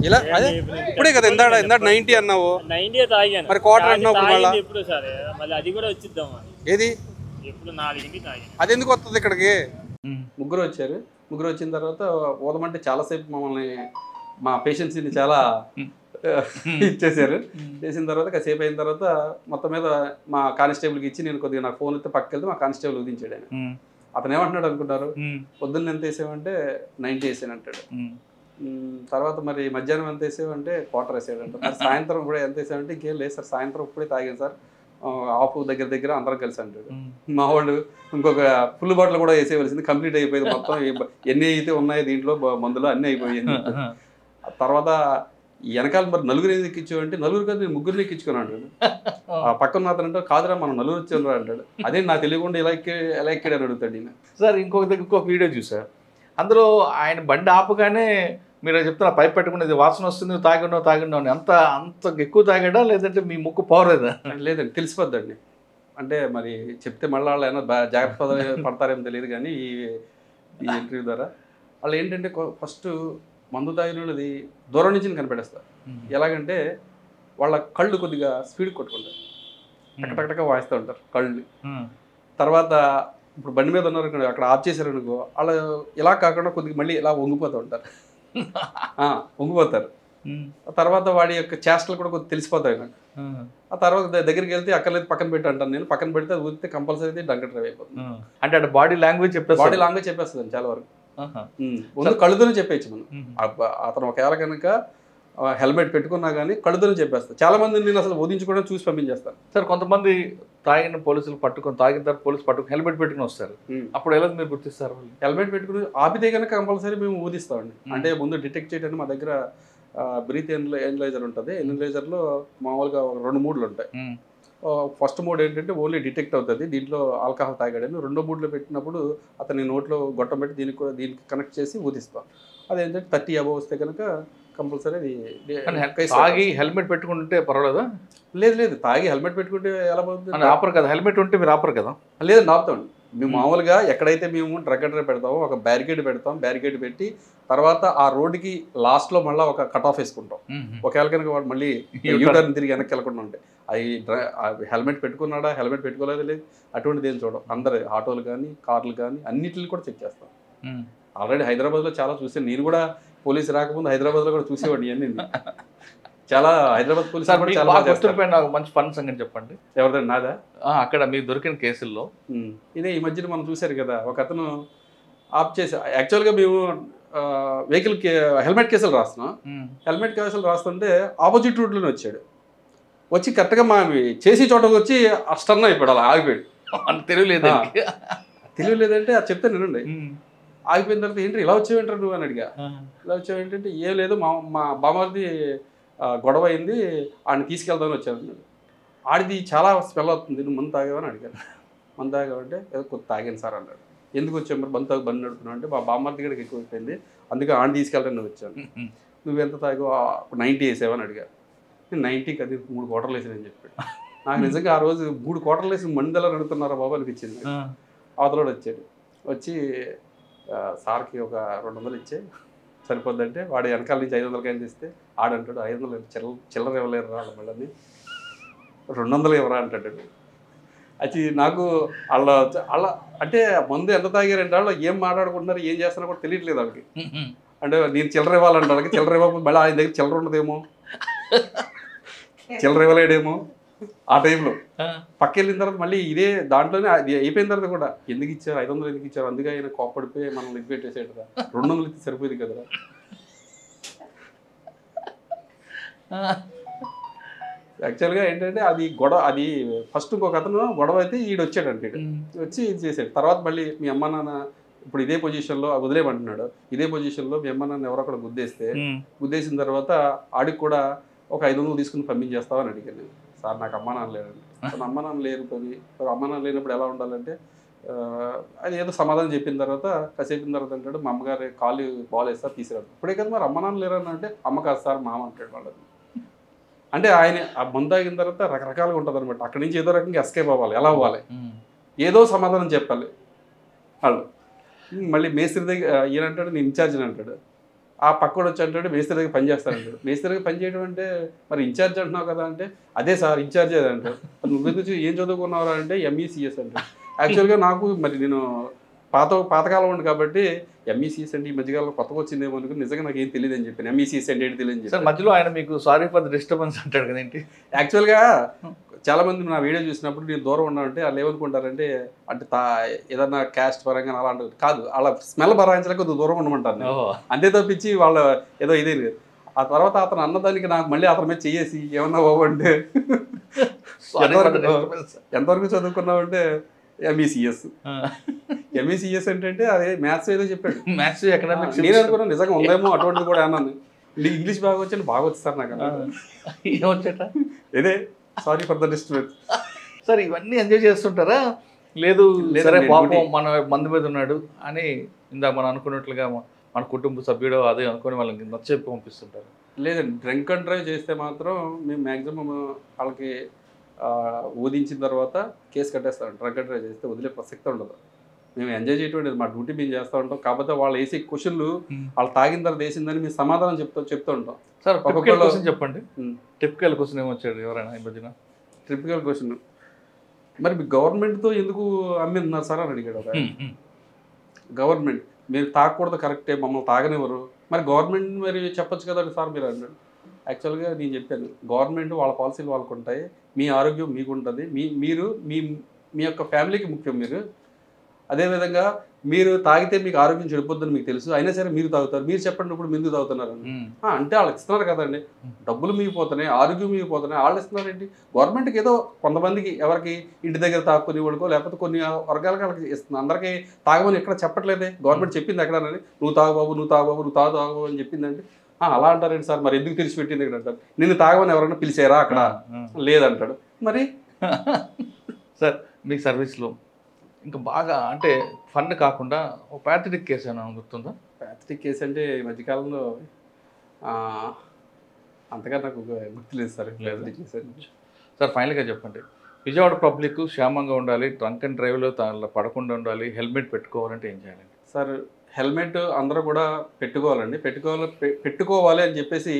ఇలా అదే ఇప్పుడే కదా ఇందాడ 90 అన్నావు, 90 తాగాను. మరి క్వార్టర్ అన్నావు. ఎప్పుడు సార్ మళ్ళీ అది కూడా వచ్చిద్దాం. ఏది ఎప్పుడు 4కి తాగాను. అది ఎందుకు వస్తుంది ఇక్కడికి? ముగ్గురు వచ్చారు. ముగ్గురు వచ్చిన తర్వాత ఓదమంటే చాలాసేపు మమ్మల్ని, మా పేషెంట్స్ని చాలా ఇచ్చేసారు. చేసిన తర్వాత కాసేపు అయిన తర్వాత మొత్తం మీద మా కానిస్టేబుల్కి ఇచ్చి, నేను కొద్దిగా నాకు ఫోన్ అయితే పక్కకి వెళ్తే మా కానిస్టేబుల్ ఉదించాడు. ఆయన అతను ఏమంటున్నాడు అనుకుంటారు, పొద్దున్న ఎంత వేసామంటే 90 వేసాను అంటాడు. తర్వాత మరి మధ్యాహ్నం ఎంత వేసామంటే క్వార్టర్ వేసాడంట. మరి సాయంత్రం కూడా ఎంత వేసామంటే ఇంకేం లేదు సార్, సాయంత్రం ఇప్పుడే తాగాను సార్, ఆఫ్ దగ్గర అందరం కలిసి అంటాడు. మా వాళ్ళు ఇంకొక ఫుల్ బాటిల్ కూడా వేసేయవలసింది, కంప్లీట్ అయిపోయింది మొత్తం. ఎన్ని అయితే ఉన్నాయో దీంట్లో మందులు అన్నీ అయిపోయింది. తర్వాత వెనకాల మరి నలుగురు ఏది ఎక్కించావంటే, నలుగురు కాదు నేను ముగ్గురిని ఎక్కించుకుని అంటాడు. ఆ పక్కన అతను అంటే, కాదురా మనం నలుగురు వచ్చాను అంటాడు. అదే నాకు తెలియకుండా ఎలా ఎక్కాడు అని అడుగుతాడు ఈయన. సార్ ఇంకొక వీడియో చూసారు, అందులో ఆయన బండి ఆపగానే మీరు చెప్తున్నా పైప్ పెట్టుకునేది వాసన వస్తుంది, తాగినావు అని. అంత ఎక్కువ తాగాడా లేదంటే మీ ముక్కు పోరేదా? లేదండి, తెలిసిపోద్దండి. అంటే మరి చెప్తే మళ్ళీ వాళ్ళు ఏమైనా జాగ్రత్త పడతారేమో తెలియదు, కానీ ఈ ఇంటర్వ్యూ ద్వారా వాళ్ళు ఏంటంటే ఫస్ట్ మందు తాగినది దూరం నుంచి కనిపెడేస్తారు. ఎలాగంటే వాళ్ళ కళ్ళు కొద్దిగా స్పీడ్ కొట్టుకుంటారు, టకటకటక వాయిస్తూ ఉంటారు కళ్ళు. తర్వాత ఇప్పుడు బండి మీద ఉన్నారు అక్కడ ఆఫ్ చేశారు అనుకో, వాళ్ళు ఇలా కాకుండా కొద్దిగా మళ్ళీ ఇలా వంగిపోతూ ఉంటారు, వంగిపోతారు. తర్వాత వాడి యొక్క చేష్టలు కూడా కొద్దిగా తెలిసిపోతాయి నాకు. ఆ తర్వాత దగ్గరికి వెళ్తే అక్కర్లేదు పక్కన పెట్టి అంటాను నేను. పక్కన పెడితే అది ఊరితే కంపల్సరీ డంక డ్రైవ్ అయిపోతుంది. అంటే అటు బాడీ లాంగ్వేజ్ చెప్పేస్తుంది చాలా వరకు. ముందు కళ్ళుతోనే చెప్పేయచ్చు మనం. అతను ఒకవేళ కనుక హెల్మెట్ పెట్టుకున్నా కానీ కళ్ళుతోనే చెప్పేస్తాను. చాలా మంది నేను అసలు వదిలించుకోవడం చూసి పంపించేస్తాను. సార్ కొంతమంది తాగిన పోలీసులు పట్టుకొని, తాగిన తర్వాత పోలీసు పట్టుకుని హెల్మెట్ పెట్టుకుని వస్తారు. అప్పుడు ఎలా మీరు గుర్తిస్తారు? హెల్మెట్ పెట్టుకుని ఆపితే కనుక కంపల్సరీ మేము ఊదిస్తామండి. అంటే ముందు డిటెక్ట్ చేయడానికి మా దగ్గర బ్రీత్ ఎనలైజర్ ఉంటుంది. ఎనలైజర్లో మామూలుగా 2 మోడ్లు ఉంటాయి. ఫస్ట్ మోడ్ ఏంటంటే ఓన్లీ డిటెక్ట్ అవుతుంది, దీంట్లో ఆల్కహాల్ తాగాడని. 2వ మోడ్లో పెట్టినప్పుడు అతని నోట్లో గొట్టం పెట్టి దీనికి కనెక్ట్ చేసి ఊదిస్తాం. అదేంటంటే 30 అబవ్ వస్తే కనుక కంపల్సరీ అది. తాగి హెల్మెట్ పెట్టుకుంటే పర్వాలేదా? లేదు, తాగి హెల్మెట్ పెట్టుకుంటే ఎలా పోతుంది? ఆపరు కదా, హెల్మెట్ ఉంటే మీరు ఆపరు కదా? లేదండి, ఆపుతామండి. మేము మామూలుగా ఎక్కడైతే మేము డ్రగ్ అండ్ డ్రైవ్ పెడతామో ఒక బ్యారికేడ్ పెడతాం. బ్యారికేడ్ పెట్టి తర్వాత ఆ రోడ్డుకి లాస్ట్లో మళ్ళీ ఒక కట్ ఆఫ్ వేసుకుంటాం. ఒకవేళ కనుక వాడు మళ్ళీ యూటర్న్ తిరిగి వెనక్కి వెళ్ళకుండా ఉంటాయి. అవి హెల్మెట్ పెట్టుకున్నాడా, హెల్మెట్ పెట్టుకోలేదు లేదు, అటువంటిది ఏం చూడం. అందరు ఆటోలు కానీ కార్లు కానీ అన్నిటిని కూడా చెక్ చేస్తాం. ఆల్రెడీ హైదరాబాద్లో చాలా చూసాను నేను కూడా. పోలీసు రాకముందు హైదరాబాద్లో కూడా చూసేవాడిని ఇవన్నీ. చాలా హైదరాబాద్ పోలీసు నాకు మంచి ఫన్ సంగతి చెప్పండి. ఎవరిదండి? నాదా? అక్కడ మీకు దొరికిన కేసుల్లో ఇదే ఈ మధ్యన మనం చూశారు కదా, ఒక అతను ఆఫ్ చేసి, యాక్చువల్గా మేము వెహికల్కి హెల్మెట్ కేసులు రాస్తున్నాం. హెల్మెట్ కేసులు రాస్తుంటే ఆపోజిట్ రూట్లోనే వచ్చాడు. వచ్చి కరెక్ట్గా మా చేసి చోటకు వచ్చి స్టన్ అయిపోయాడు, అలా ఆగిపోయాడు. తెలియలేదంటే అది చెప్తే నేనండి. ఆగిపోయిన తర్వాత ఏంటి ఇలా వచ్చావేంటారు నువ్వు అని అడిగా. ఇలా వచ్చావేంటంటే ఏం లేదు, మా బామ్మది గొడవ అయింది, ఆడిని తీసుకెళ్దామని వచ్చాను. ఆడిది చాలా స్మెల్ అవుతుంది, నువ్వు మందు తాగావని అడిగాను. మందు తాగావంటే ఏదో కొత్త తాగాను సార్ అన్నాడు. ఎందుకు వచ్చావు మరి బండి నడుపుతున్నావు అంటే, మా బామ్మది కూడా ఎక్కువ అయిపోయింది, అందుకే ఆడిని తీసుకెళ్ళడానికి వచ్చాను. నువ్వు ఎంత తాగావు? 90 వేసావని అడిగాను. నేను 90 అది 3 క్వార్టర్లు వేసానని చెప్పాడు. నాకు నిజంగా ఆ రోజు 3 క్వార్టర్లు వేసి మందిలా నడుతున్నారా బాబు అనిపించింది. అవతలోడు వచ్చాడు. వచ్చి సార్కి ఒక 200 ఇచ్చే సరిపోద్దంటే, వాడు వెనకాల నుంచి 500 కాయలు ఇస్తే ఆడంటాడు 500 చిల్లర ఇవ్వలేరు రా మళ్ళీ, 200 ఇవ్వరా అంటాడు. అది నాకు అలా అంటే మందు ఎంత తాగారంటే వాళ్ళు ఏం మాట్లాడుకుంటున్నారు, ఏం చేస్తున్నారో కూడా తెలియట్లేదు వాళ్ళకి. అంటే నేను చిల్లర ఇవ్వాలంటే వాళ్ళకి చిల్లర ఇవ్వకపోతే మళ్ళీ ఆయన దగ్గర చిల్లర ఉండదేమో, చిల్లర ఇవ్వలేడేమో. ఆ టైంలో పక్క వెళ్ళిన తర్వాత మళ్ళీ ఇదే దాంట్లోనే అది అయిపోయిన తర్వాత కూడా ఎందుకు ఇచ్చారు, 500 ఎందుకు ఇచ్చారు, అందుకే ఆయన కోప్పడిపోయి మనం లిక్ పెట్టేసేటరా, 200 ఇస్తే సరిపోయింది కదరా. యాక్చువల్గా ఏంటంటే అది ఫస్ట్ ఇంకొక అతను గొడవ అయితే ఈడు వచ్చాడంటే, వచ్చి ఇది చేసాడు. తర్వాత మళ్ళీ మీ అమ్మ నాన్న ఇప్పుడు ఇదే పొజిషన్లో వదిలేమంటున్నాడు, ఇదే పొజిషన్లో మీ అమ్మ నన్ను ఎవరో ఒకటి గుద్దేసిన తర్వాత ఆడికి కూడా ఒక 500 తీసుకుని పంపించేస్తామని అడిగాను నేను. సార్ నాకు అమ్మ నాన్న లేరండి. అమ్మ నాన్న లేరు పని, అమ్మ నాన్న లేనప్పుడు ఎలా ఉండాలంటే అది ఏదో సమాధానం చెప్పిన తర్వాత కాసేపు తర్వాత అంటాడు మా అమ్మగారు కాళ్ళు బాల్ వేస్తారు తీసుకురాడు. ఇప్పుడే కదా మరి అమ్మ నాన్న లేరని అంటే అమ్మ కాదు సార్ మామ అంటాడు వాళ్ళని. అంటే ఆయన ఆ మందు ఆగిన తర్వాత రకరకాలుగా ఉంటుంది అనమాట. అక్కడి నుంచి ఏదో రకంగా ఎస్కేప్ అవ్వాలి, ఎలా అవ్వాలి, ఏదో సమాధానం చెప్పాలి వాళ్ళు. మళ్ళీ మేస్త్రి దగ్గర ఈయన అంటాడు నేను ఇన్ఛార్జ్ అంటాడు, ఆ పక్కడు వచ్చి అంటాడు మేస్త్రి దగ్గర పని చేస్తానంటాడు. మేస్త్రి దగ్గర పని చేయడం అంటే మరి ఇన్ఛార్జ్ అంటున్నావు కదా అంటే అదే సార్ ఇన్ఛార్జ్ అదే అంటాడు. నువ్వెందుకు ఏం చదువుకున్నావు అంటే ఎంఈసిఎస్ అంటాడు. యాక్చువల్గా నాకు మరి నేను పాతకాలం ఉంది కాబట్టి ఎంఈసిఎస్ అంటే ఈ మధ్యకాలంలో కొత్తగా వచ్చిందేమో అనుకుని నిజంగా నాకు ఏం తెలియదు అని చెప్పాను. ఎంఈసిఎస్ అంటే ఏంటి తెలియదు సార్. మధ్యలో ఆయన మీకు సారీ ఫర్ ద డిస్టర్బెన్స్ అంటాడు కదేంటి. యాక్చువల్గా చాలా మంది నా వీడియో చూసినప్పుడు నేను దూరం ఉన్నానంటే వాళ్ళు ఏమనుకుంటారంటే అంటే ఏదన్నా క్యాస్ట్ పరంగా అలాంటి కాదు, వాళ్ళ స్మెల్ భరాయించలేక కొద్దిగా దూరం ఉండమంటాను అంతే తప్పించి వాళ్ళ ఏదో ఇదే. ఆ తర్వాత అతను అన్నదానికి నాకు మళ్ళీ అతని మీద చేసి ఏమన్నా బాగుంటే ఎంతవరకు చదువుకున్నావంటే ఎంఈసిఎస్. ఎంఈసిఎస్ అంటే అదే మ్యాథ్స్ ఏదో చెప్పాడు. మ్యాథ్స్ ఎకనామిక్స్ నేను అనుకున్నాను నిజంగా ఉందేమో అటువంటిది కూడా అన్నాను. ఇంగ్లీష్ బాగా వచ్చి బాగా వచ్చి సార్ నాకు ఏమొచ్చట ఇదే sorry for the disturbance. Sir ఇవన్నీ ఎంజాయ్ చేస్తుంటారా? లేదు సరే పాపం మన మంది మీద ఉన్నాడు అని ఇందాక మనం అనుకున్నట్లుగా మన కుటుంబ సభ్యుడు అదే అనుకుని వాళ్ళకి నచ్చేపి పంపిస్తుంటారు? లేదండి, డ్రింక్ అండ్ డ్రైవ్ చేస్తే మాత్రం మేము మ్యాక్సిమం వాళ్ళకి ఊదించిన తర్వాత కేసు కట్టేస్తాం. డ్రంక్ అండ్ డ్రైవ్ చేస్తే వదిలే ప్రసక్తి ఉండదు. మేము ఎంజాయ్ చేయటం మా డ్యూటీ మేము చేస్తూ ఉంటాం. కాకపోతే వాళ్ళు వేసే క్వశ్చన్లు వాళ్ళు తాగిన తర్వాత వేసిందని మేము సమాధానం చెప్తూ ఉంటాం. సార్ టిపికల్ క్వశ్చన్ చెప్పండి. టిపికల్ క్వశ్చన్ ఏమొచ్చాడు ఎవరైనా ఈ మధ్యన? టిపికల్ క్వశ్చన్ మరి మీ గవర్నమెంట్తో ఎందుకు అమ్మిస్తున్నారు సార్ అని అడిగాడు. గవర్నమెంట్ మీరు తాగకూడదు కరెక్టే, మమ్మల్ని తాగనివ్వరు, మరి గవర్నమెంట్ మరి చెప్పొచ్చు కదండి సార్ మీరు అన్నాడు. యాక్చువల్గా నేను చెప్పాను గవర్నమెంట్ వాళ్ళ పాలసీలు వాళ్ళకు ఉంటాయి, మీ ఆరోగ్యం మీకు ఉంటుంది, మీరు మీ యొక్క ఫ్యామిలీకి ముఖ్యం. మీరు అదేవిధంగా మీరు తాగితే మీకు ఆరోగ్యం చెడిపోద్దని మీకు తెలుసు, అయినా సరే మీరు తాగుతారు. మీరు చెప్పండి ఇప్పుడు మీరు తాగుతున్నారు అంటే వాళ్ళు ఇస్తున్నారు కదండి, డబ్బులు మిగిపోతున్నాయి, ఆరోగ్యం మిగిపోతున్నాయి, వాళ్ళు ఇస్తున్నారండి. గవర్నమెంట్కి ఏదో కొంతమందికి ఎవరికి ఇంటి దగ్గర తాక్కుని వాడుకో లేకపోతే కొన్ని వర్గాలకు వాళ్ళకి ఇస్తుంది. అందరికీ తాగమని ఎక్కడ చెప్పట్లేదే. గవర్నమెంట్ చెప్పింది ఎక్కడనని నువ్వు తాగు బాబు నువ్వు తాగు బాబు నువ్వు తాగు అని చెప్పిందండి. అలా అంటారండి సార్, మరి ఎందుకు తెలిసిపెట్టింది ఇక్కడ అంటారు. నిన్ను తాగమని ఎవరైనా పిలిచారా అక్కడ? లేదంటాడు. మరి సార్ మీ సర్వీస్లో ఇంకా బాగా అంటే ఫన్ కాకుండా ఒక ప్యాథటిక్ కేసు ఏమైనా గుర్తుందా? ప్యాథటిక్ కేసు అంటే ఈ మధ్యకాలంలో అంతగా నాకు గుర్తులేదు సార్. ప్యాథటిక్ కేసు సార్ ఫైనల్గా చెప్పండి, విజయవాడ పబ్లిక్ క్షేమంగా ఉండాలి, డ్రంక్ అండ్ డ్రైవ్లో పడకుండా ఉండాలి, హెల్మెట్ పెట్టుకోవాలంటే ఏం చేయాలి సార్? హెల్మెట్ అందరూ కూడా పెట్టుకోవాలండి. పెట్టుకోవాలి అని చెప్పేసి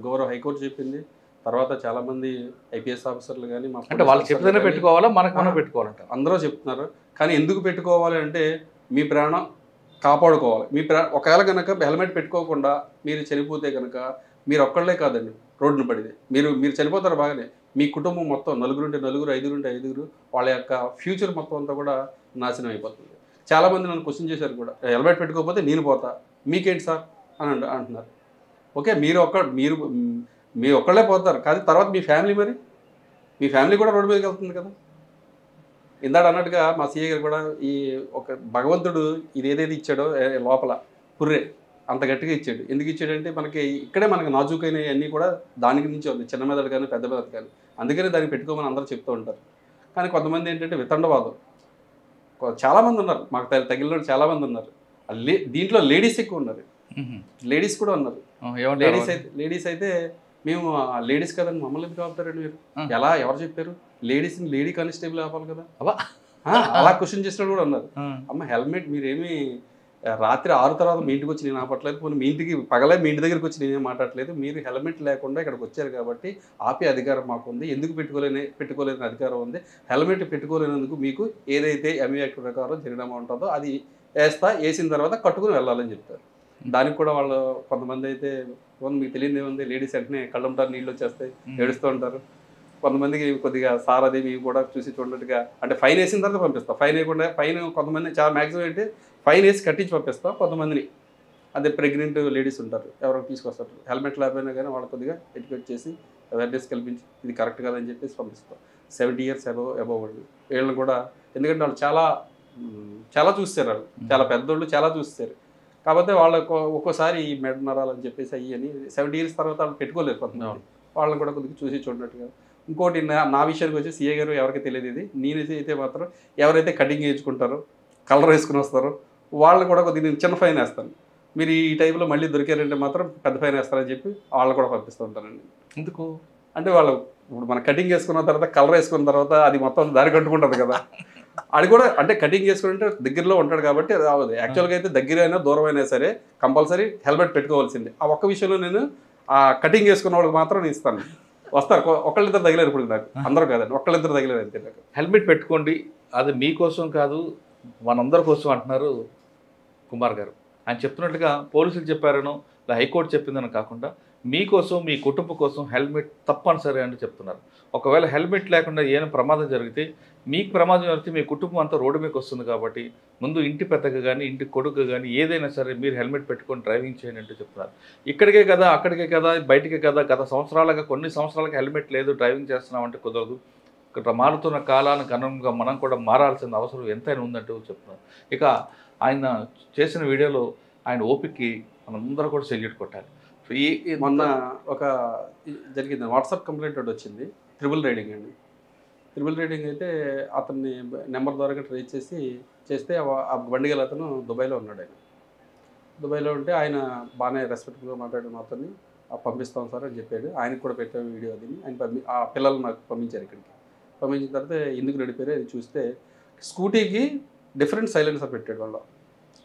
గౌరవ హైకోర్టు చెప్పింది. తర్వాత చాలామంది ఐపీఎస్ ఆఫీసర్లు కానీ అంటే వాళ్ళు చెప్తేనే పెట్టుకోవాలా మనకు మనం పెట్టుకోవాలంట అందరూ చెప్తున్నారు. కానీ ఎందుకు పెట్టుకోవాలి అంటే మీ ప్రాణం కాపాడుకోవాలి. మీ ఒకవేళ కనుక హెల్మెట్ పెట్టుకోకుండా మీరు చనిపోతే కనుక మీరు ఒక్కళ్ళే కాదండి రోడ్డును పడితే మీరు చనిపోతారు. బాగానే మీ కుటుంబం మొత్తం నలుగురుంటే నలుగురు, ఐదుగురుంటే ఐదుగురు, వాళ్ళ యొక్క ఫ్యూచర్ మొత్తం అంతా కూడా నాశనం అయిపోతుంది. చాలామంది నన్ను క్వశ్చన్ చేశారు కూడా, హెల్మెట్ పెట్టుకోకపోతే నేను పోతా మీకేంటి సార్ అని అంటున్నారు. ఓకే మీరు ఒక్కళ్ళే పోతారు, కానీ తర్వాత మీ ఫ్యామిలీ, మరి మీ ఫ్యామిలీ కూడా రోడ్డు మీదకి వెళ్తుంది కదా. ఇందాక అన్నట్టుగా మా సీఏ గారు కూడా ఈ ఒక భగవంతుడు ఇది ఏదైతే ఇచ్చాడో లోపల పుర్రే అంత గట్టిగా ఇచ్చాడు. ఎందుకు ఇచ్చాడంటే మనకి ఇక్కడే మనకి నాజూకైనవి అన్నీ కూడా దానికి నుంచి ఉంది, చిన్న మెదడు కానీ పెద్ద మెదడు కానీ. అందుకనే దాన్ని పెట్టుకోమని అందరూ చెప్తూ ఉంటారు. కానీ కొంతమంది ఏంటంటే వితండవాదం చాలామంది ఉన్నారు, మాకు తగిలిన చాలామంది ఉన్నారు. దీంట్లో లేడీస్ ఎక్కువ ఉన్నారు, లేడీస్ కూడా ఉన్నారు. లేడీస్ అయితే మేము లేడీస్ కదండి మమ్మల్ని ఎందుకు ఆపుతారండి మీరు, ఎవరు చెప్పారు లేడీస్ని లేడీ కానిస్టేబుల్ ఆపాలి కదా అలా క్వశ్చన్ చేసిన కూడా ఉన్నారు. అమ్మ హెల్మెట్ మీరేమి రాత్రి 6 తర్వాత మీ ఇంటికి వచ్చి నేను ఆపట్లేదు, పోనీ మీ ఇంటికి పగలే మీ ఇంటి దగ్గరికి వచ్చి నేనేం మాట్లాడలేదు. మీరు హెల్మెట్ లేకుండా ఇక్కడికి వచ్చారు కాబట్టి ఆపే అధికారం మాకు ఉంది, ఎందుకు పెట్టుకోలేని అధికారం ఉంది. హెల్మెట్ పెట్టుకోలేనందుకు మీకు ఏదైతే ఎంఈ యాక్ట్ ప్రకారం జరిగినమా ఉంటుందో అది వేసిన తర్వాత కట్టుకుని వెళ్ళాలని చెప్తారు. దానికి కూడా వాళ్ళు కొంతమంది అయితే మీకు తెలియదు ఏముంది, లేడీస్ వెంటనే కళ్ళంటారు, నీళ్ళు వచ్చేస్తాయి, ఏడుస్తూ ఉంటారు. కొంతమందికి కొద్దిగా సార్ అది మీకు కూడా చూసి చూడట్టుగా అంటే ఫైన్ వేసిన తర్వాత పంపిస్తాం. ఫైన్ వేయకుండా కొంతమంది చాలా మ్యాక్సిమం ఏంటి ఫైన్ వేసి కట్టించి పంపిస్తాం. కొంతమందిని అదే ప్రెగ్నెంట్ లేడీస్ ఉంటారు, ఎవరో తీసుకొస్తారు, హెల్మెట్ లేకపోయినా కానీ వాళ్ళు కొద్దిగా ఎడ్యుకేట్ చేసి అవేర్నెస్ కల్పించి ఇది కరెక్ట్ కాదని చెప్పేసి పంపిస్తాం. 70 years అబవ్ వాళ్ళు వీళ్ళని కూడా, ఎందుకంటే వాళ్ళు చాలా చాలా చూస్తారు వాళ్ళు, చాలా పెద్దోళ్ళు చాలా చూస్తారు. కాకపోతే వాళ్ళకు ఒక్కోసారి ఈ మెడ నరాలు అని చెప్పేసి అయ్యి అని 70 years తర్వాత వాళ్ళు పెట్టుకోలేరు కొంతమంది. వాళ్ళని కూడా కొద్దిగా చూసి చూడనట్టుగా. ఇంకోటి నా విషయానికి వచ్చి సీఏ గారు ఎవరికి తెలియదు ఇది, నేనైతే అయితే మాత్రం ఎవరైతే కటింగ్ వేయించుకుంటారో కలర్ వేసుకుని వస్తారో వాళ్ళని కూడా కొద్దిగా నేను చిన్న ఫైన్ వేస్తాను. మీరు ఈ టైంలో మళ్ళీ దొరికారంటే మాత్రం పెద్ద ఫైన్ వేస్తారని చెప్పి వాళ్ళు కూడా పంపిస్తూ ఉంటానండి. ఎందుకు అంటే వాళ్ళు ఇప్పుడు మన కటింగ్ వేసుకున్న తర్వాత కలర్ వేసుకున్న తర్వాత అది మొత్తం దారి కట్టుకుంటుంది కదా, అది కూడా అంటే కటింగ్ చేసుకుంటే దగ్గరలో ఉంటాడు కాబట్టి అది అవ్వదు. యాక్చువల్గా అయితే దగ్గర అయినా దూరం అయినా సరే కంపల్సరీ హెల్మెట్ పెట్టుకోవాల్సిందే. ఆ ఒక్క విషయంలో నేను ఆ కటింగ్ వేసుకున్న వాళ్ళకి మాత్రం నేను ఇస్తాను. వస్తారు ఒకళ్ళిద్దరు తగిలేరు, ఇప్పుడు నాకు అందరూ కాదండి, ఒకళ్ళిద్దరు తగిలేరు అంతే. నాకు హెల్మెట్ పెట్టుకోండి, అది మీకోసం కాదు మనందరి కోసం అంటున్నారు కుమార్ గారు. ఆయన చెప్తున్నట్టుగా పోలీసులు చెప్పారనో లేదా హైకోర్టు చెప్పిందని కాకుండా మీకోసం మీ కుటుంబం కోసం హెల్మెట్ తప్పనిసరి అని చెప్తున్నారు. ఒకవేళ హెల్మెట్ లేకుండా ఏమైనా ప్రమాదం జరిగితే మీకు ప్రమాదం జరిగితే మీ కుటుంబం అంతా రోడ్డు మీకు వస్తుంది. కాబట్టి ముందు ఇంటి పెద్దగా కానీ ఇంటి కొడుకు కానీ ఏదైనా సరే మీరు హెల్మెట్ పెట్టుకొని డ్రైవింగ్ చేయండి అంటూ చెప్తున్నారు. ఇక్కడికే కదా అక్కడికే కదా బయటికే కదా గత సంవత్సరాలుగా కొన్ని సంవత్సరాలకి హెల్మెట్ లేదు డ్రైవింగ్ చేస్తున్నామంటే కుదరదు. ఇక్కడ మారుతున్న కాలానికి అనుగుణంగా మనం కూడా మారాల్సిన అవసరం ఎంతైనా ఉందంటూ చెప్తున్నారు. ఇక ఆయన చేసిన వీడియోలో ఆయన ఓపికకి మనందరూ కూడా సెల్యూట్ కొట్టాలి. మొన్న ఒక జరిగింది వాట్సాప్ కంప్లైంట్ ఒకటి వచ్చింది, ట్రిపుల్ రైడింగ్ అండి. ట్రిపుల్ రైడింగ్ అయితే అతన్ని నెంబర్ ద్వారా ట్రేస్ చేస్తే ఆ బండి గల అతను దుబాయ్లో ఉన్నాడు. ఆయన దుబాయ్లో ఉంటే ఆయన బాగానే రెస్పెక్ట్గా మాట్లాడిన అతన్ని పంపిస్తాం సార్ అని చెప్పాడు. ఆయనకు కూడా పెట్టాము వీడియో. అది ఆయన ఆ పిల్లలు నాకు పంపించారు ఇక్కడికి. పంపించిన తర్వాత ఎందుకు నడిపారు అది చూస్తే స్కూటీకి డిఫరెంట్ సైలెన్సర్ పెట్టాడు వాళ్ళు.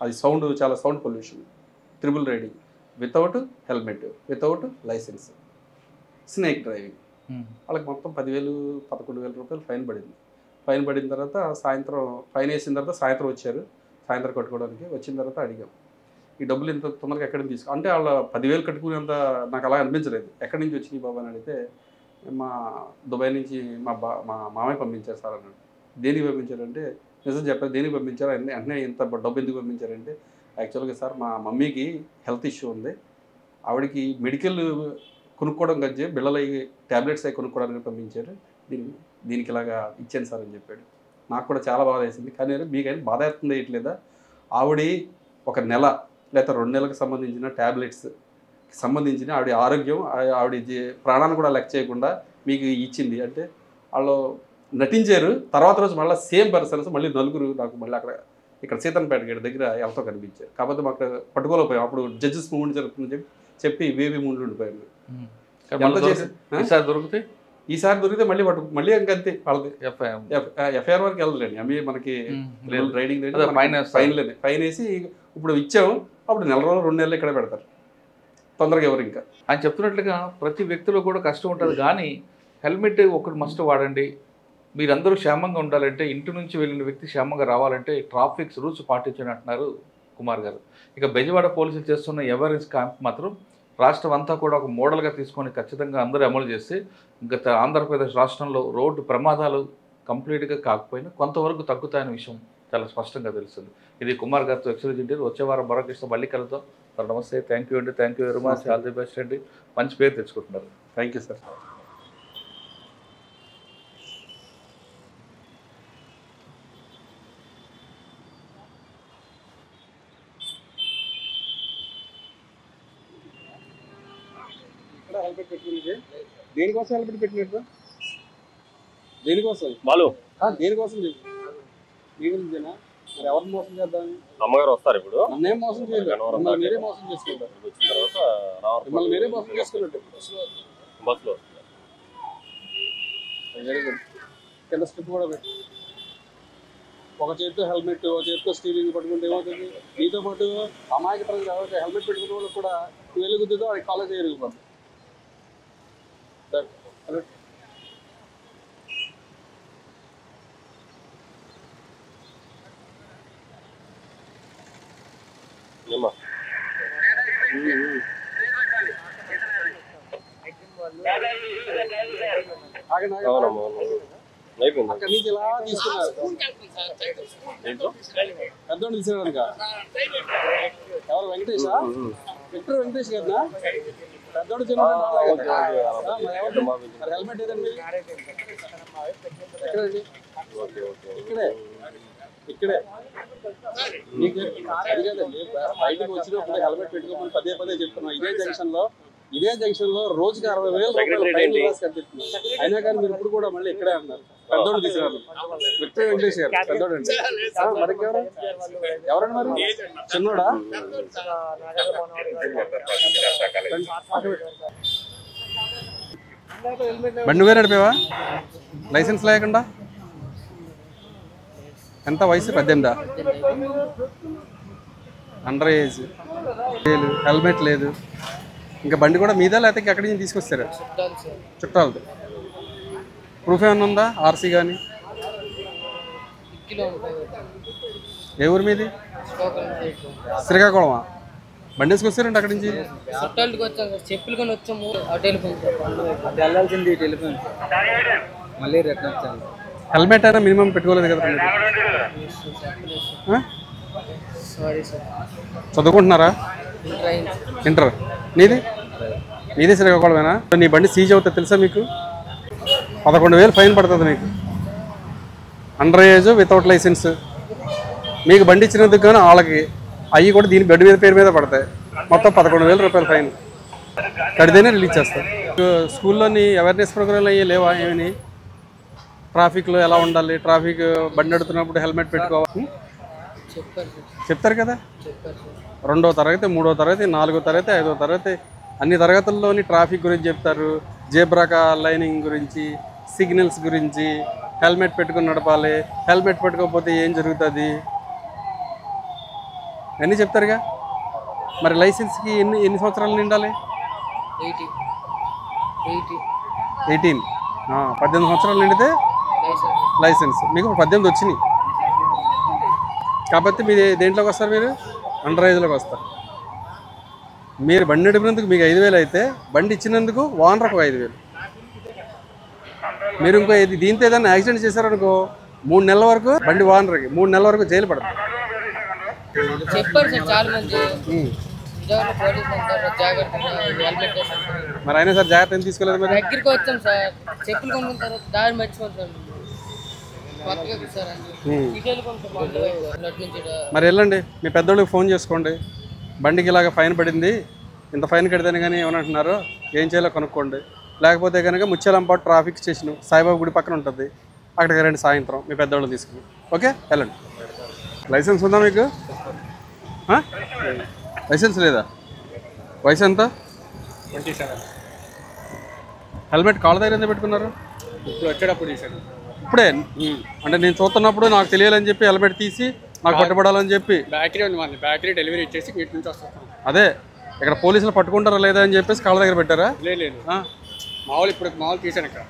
అది సౌండ్ చాలా sound pollution. Triple riding without helmet, without licence, snake driving. వాళ్ళకి మొత్తం 10,000 11,000 రూపాయలు ఫైన్ పడింది. ఫైన్ పడిన తర్వాత సాయంత్రం ఫైన్ వేసిన తర్వాత సాయంత్రం వచ్చారు. సాయంత్రం కట్టుకోవడానికి వచ్చిన తర్వాత అడిగాం ఈ డబ్బులు ఇంత తొందరగా ఎక్కడి నుంచి తీసుకో అంటే వాళ్ళ 10,000 కట్టుకునేంత నాకు అలా అనిపించలేదు. ఎక్కడి నుంచి వచ్చినాయి బాబా అని అడిగితే మా దుబాయ్ నుంచి మా మామయ్య పంపించారు సార్ అన్నాడు. దేనికి పంపించారంటే నిజం చెప్పారు, దేనికి పంపించారు వెంటనే ఇంత డబ్బు ఎందుకు పంపించారంటే యాక్చువల్గా సార్ మా మమ్మీకి హెల్త్ ఇష్యూ ఉంది, ఆవిడకి మెడికల్ కొనుక్కోవడం కంటే బిళ్ళలు ట్యాబ్లెట్స్ అవి కొనుక్కోవడానికి పంపించారు, దీనికి ఇలాగా ఇచ్చాను సార్ అని చెప్పాడు. నాకు కూడా చాలా బాధ వేసింది. కానీ మీకైనా బాధ వేస్తుంది వేయట్లేదా, ఆవిడ ఒక నెల లేదా 2 నెలలకు సంబంధించిన ట్యాబ్లెట్స్ సంబంధించిన ఆవిడ ఆరోగ్యం ఆవిడ ప్రాణాన్ని కూడా లెక్క చేయకుండా మీకు ఇచ్చింది అంటే వాళ్ళు నటించారు. తర్వాత రోజు మళ్ళీ సేమ్ పర్సన్స్ మళ్ళీ 4 నాకు మళ్ళీ అక్కడ ఇక్కడ సీతన్పేట గేట్ దగ్గర ఎవరితో కనిపించారు. కాకపోతే మాకు పట్టుకోలేకపోయాం. అప్పుడు జడ్జెస్ మూమెంట్ జరుగుతుందని చెప్పి వేవి మూమెంట్ ఉండిపోయాను. ఈసారి దొరికితే మళ్ళీ ఇంకంతే వాళ్ళది ఎఫ్ఐఆర్ వరకు వెళ్ళలేండి. అవి మనకి రైడింగ్ ఫైన్ వేసి ఇప్పుడు ఇచ్చాము. అప్పుడు 1 నెల రోజులు 2 నెలలు ఇక్కడ పెడతారు తొందరగా ఎవరు. ఇంకా ఆయన చెప్తున్నట్లుగా ప్రతి వ్యక్తిలో కూడా కష్టం ఉంటుంది, కానీ హెల్మెట్ ఒకటి మస్ట్ వాడండి. మీరందరూ క్షేమంగా ఉండాలంటే ఇంటి నుంచి వెళ్ళిన వ్యక్తి క్షేమంగా రావాలంటే ట్రాఫిక్ రూల్స్ పాటించండి అంటున్నారు కుమార్ గారు. ఇక బెజవాడ పోలీసులు చేస్తున్న అవేర్నెస్ క్యాంప్ మాత్రం రాష్ట్రం అంతా కూడా ఒక మోడల్గా తీసుకొని ఖచ్చితంగా అందరూ అమలు చేస్తే గత ఆంధ్రప్రదేశ్ రాష్ట్రంలో రోడ్డు ప్రమాదాలు కంప్లీట్గా కాకపోయినా కొంతవరకు తగ్గుతాయనే విషయం చాలా స్పష్టంగా తెలుస్తుంది. ఇది కుమార్ గారితో ఎక్స్క్లూజివ్. వచ్చే వారం మరొక ఇష్టం మళ్ళీ కలుద్దాం. నమస్తే, థ్యాంక్ యూ అండి, thank you very much, all the best అండి. మంచి పేరు తెచ్చుకుంటున్నారు. Thank you sir. హెల్మెట్ పెట్టుకునేది దేనికోసం? హెల్మెట్ పెట్టినట్టు దేనికోసం? వాళ్ళు దేనికోసం చెప్పు. మీ గురించేనా? మరి ఎవరిని మోసం చేద్దామని? అమ్మగారు వస్తారు ఇప్పుడు. నన్నేం మోసం చేయలేదు, మిమ్మల్ని మీరే మోసం చేసుకుంటారు. వచ్చిన తర్వాత మిమ్మల్ని మీరే మోసం చేసుకున్నట్టు బస్సులో కింద స్ట్రిప్ కూడా పెట్టి ఒక చేతితో హెల్మెట్, ఒక చేతితో స్టీరింగ్ పట్టుకుంటే ఏమవుతుంది? మీతో పాటు అమాయక ప్రజలు ఎవరైతే హెల్మెట్ పెట్టుకునే వాళ్ళు కూడా వెలుగుతుందో అది కాలేజ్ ఎరిగిపోతుంది. అక్కడి నుంచి ఇలా తీసుకున్నారు. పెద్దోడు తీసుకున్నాడు. ఎవరు? వెంకటేష్ వెంకటేష్ కదా పెద్దోడు చిన్న. హెల్మెట్ ఏదండి? ఎక్కడండి? ఇక్కడే ఇక్కడే మీకు అది కాదండి, బయటకు వచ్చినప్పుడు హెల్మెట్ పెట్టుకోమని పదే పదే చెప్తున్నాం. ఇదే జంక్షన్ లో రోజుకి 60,000 ఫైన్ రాసి కట్టిస్తున్నాం. అయినా కానీ మీరు ఇప్పుడు కూడా మళ్ళీ ఇక్కడే అన్నారు. పెద్దోడు తీసుకున్నారు విక్టర్ వెంకటేష్ గారు, పెద్దోడు అండి. మరి ఎవరండి మరి చిన్నోడా? బండి వేరే నడిపేవా లైసెన్స్ లేకుండా? ఎంత వయసు? 18? అండర్ ఏజ్, హెల్మెట్ లేదు. ఇంకా బండి కూడా మీదా లేకపోతే ఎక్కడి నుంచి తీసుకొస్తారా? చుట్టాలతో. ప్రూఫ్ ఏమన్నా ఉందా? ఆర్సీ కానీ? ఏ ఊరు మీది? శ్రీకాకుళమా? బండి వేసుకొస్తారండి అక్కడి నుంచి? చెప్పులు కొని వచ్చాము. వెళ్ళాల్సింది టెలిఫోన్ మళ్ళీ రిటర్న్ వచ్చాను. హెల్మెట్ అయినా మినిమం పెట్టుకోలేదు కదా? చదువుకుంటున్నారా? ఇంటర్. నీది శ్రీకాకుళమేనా? నీ బండి సీజ్ అవుతుంది తెలుసా మీకు? 11,000 ఫైన్ పడుతుంది మీకు. Under age, without licence. మీకు బండి ఇచ్చినందుకు కానీ వాళ్ళకి అవి కూడా దీని బెడ్ మీద పేరు మీద పడతాయి. మొత్తం 11,000 రూపాయల ఫైన్ కడితేనే రిలీజ్ చేస్తారు. స్కూల్లోని అవేర్నెస్ ప్రోగ్రాంలు అయ్యి లేవా? ఏమని ట్రాఫిక్లో ఎలా ఉండాలి, ట్రాఫిక్ బండి నడుతున్నప్పుడు హెల్మెట్ పెట్టుకోవాలి చెప్తారు కదా. 2వ తరగతి, 3వ తరగతి, 4వ తరగతి, 5వ తరగతి అన్ని తరగతుల్లోని ట్రాఫిక్ గురించి చెప్తారు. జేబ్రా లైనింగ్ గురించి, సిగ్నల్స్ గురించి, హెల్మెట్ పెట్టుకుని నడపాలి, హెల్మెట్ పెట్టుకోకపోతే ఏం జరుగుతుంది అన్నీ చెప్తారుగా. మరి లైసెన్స్కి ఎన్ని సంవత్సరాలు నిండాలి? 18. 18 సంవత్సరాలు నిండితే లైసెన్స్. మీకు 18 వచ్చినాయి కాబట్టి మీరు దేంట్లోకి వస్తారు? మీరు అండర్ ఏజ్లోకి వస్తారు. మీరు బండి నడిపినందుకు మీకు 5,000 అయితే బండి ఇచ్చినందుకు ఓనర్కు 5,000. మీరు ఇంకో దీంతో ఏదైనా యాక్సిడెంట్ చేశారనుకో 3 నెలల వరకు బండి ఓనర్కి 3 నెలల వరకు జైలు పడుతుంది. చెప్పారు సార్ చాలా మంది. మరి అయినా సార్ జాగ్రత్త ఏం తీసుకోలేదు? మరి దగ్గరికి వచ్చాం సార్, చెప్పులు కొనుక్కున్న తర్వాత దారి మర్చిపోతాం సార్. మరి వెళ్ళండి, మీ పెద్దోళ్ళకి ఫోన్ చేసుకోండి. బండికి ఇలాగ ఫైన్ పడింది, ఇంత ఫైన్ కడితేనే కానీ ఏమనంటున్నారు, ఏం చేయాలో కనుక్కోండి. లేకపోతే కనుక ముత్యాలంపాటు ట్రాఫిక్ స్టేషన్ సాయిబాబా గుడి పక్కన ఉంటుంది, అక్కడికి రండి సాయంత్రం మీ పెద్దోళ్ళు తీసుకుని. ఓకే, వెళ్ళండి. లైసెన్స్ ఉందా మీకు? లైసెన్స్ లేదా? వయసు ఎంత? 27. హెల్మెట్ కాళ్ళ దగ్గర ఎంత పెట్టుకున్నారు? ఇప్పుడు వచ్చేటప్పుడు తీసాను. ఇప్పుడే అంటే నేను చూస్తున్నప్పుడు నాకు తెలియాలని చెప్పి హెల్మెట్ తీసి నాకు పట్టుబడాలని చెప్పి బ్యాటరీ ఉంది, మన బ్యాటరీ డెలివరీ ఇచ్చేసి వీటి నుంచి వస్తాం. అదే ఇక్కడ పోలీసులు పట్టుకుంటారా లేదా అని చెప్పేసి కాళ్ళ దగ్గర పెట్టారా? లేదు, మామూలు ఇప్పుడు మామూలు తీసాను. ఇక్కడ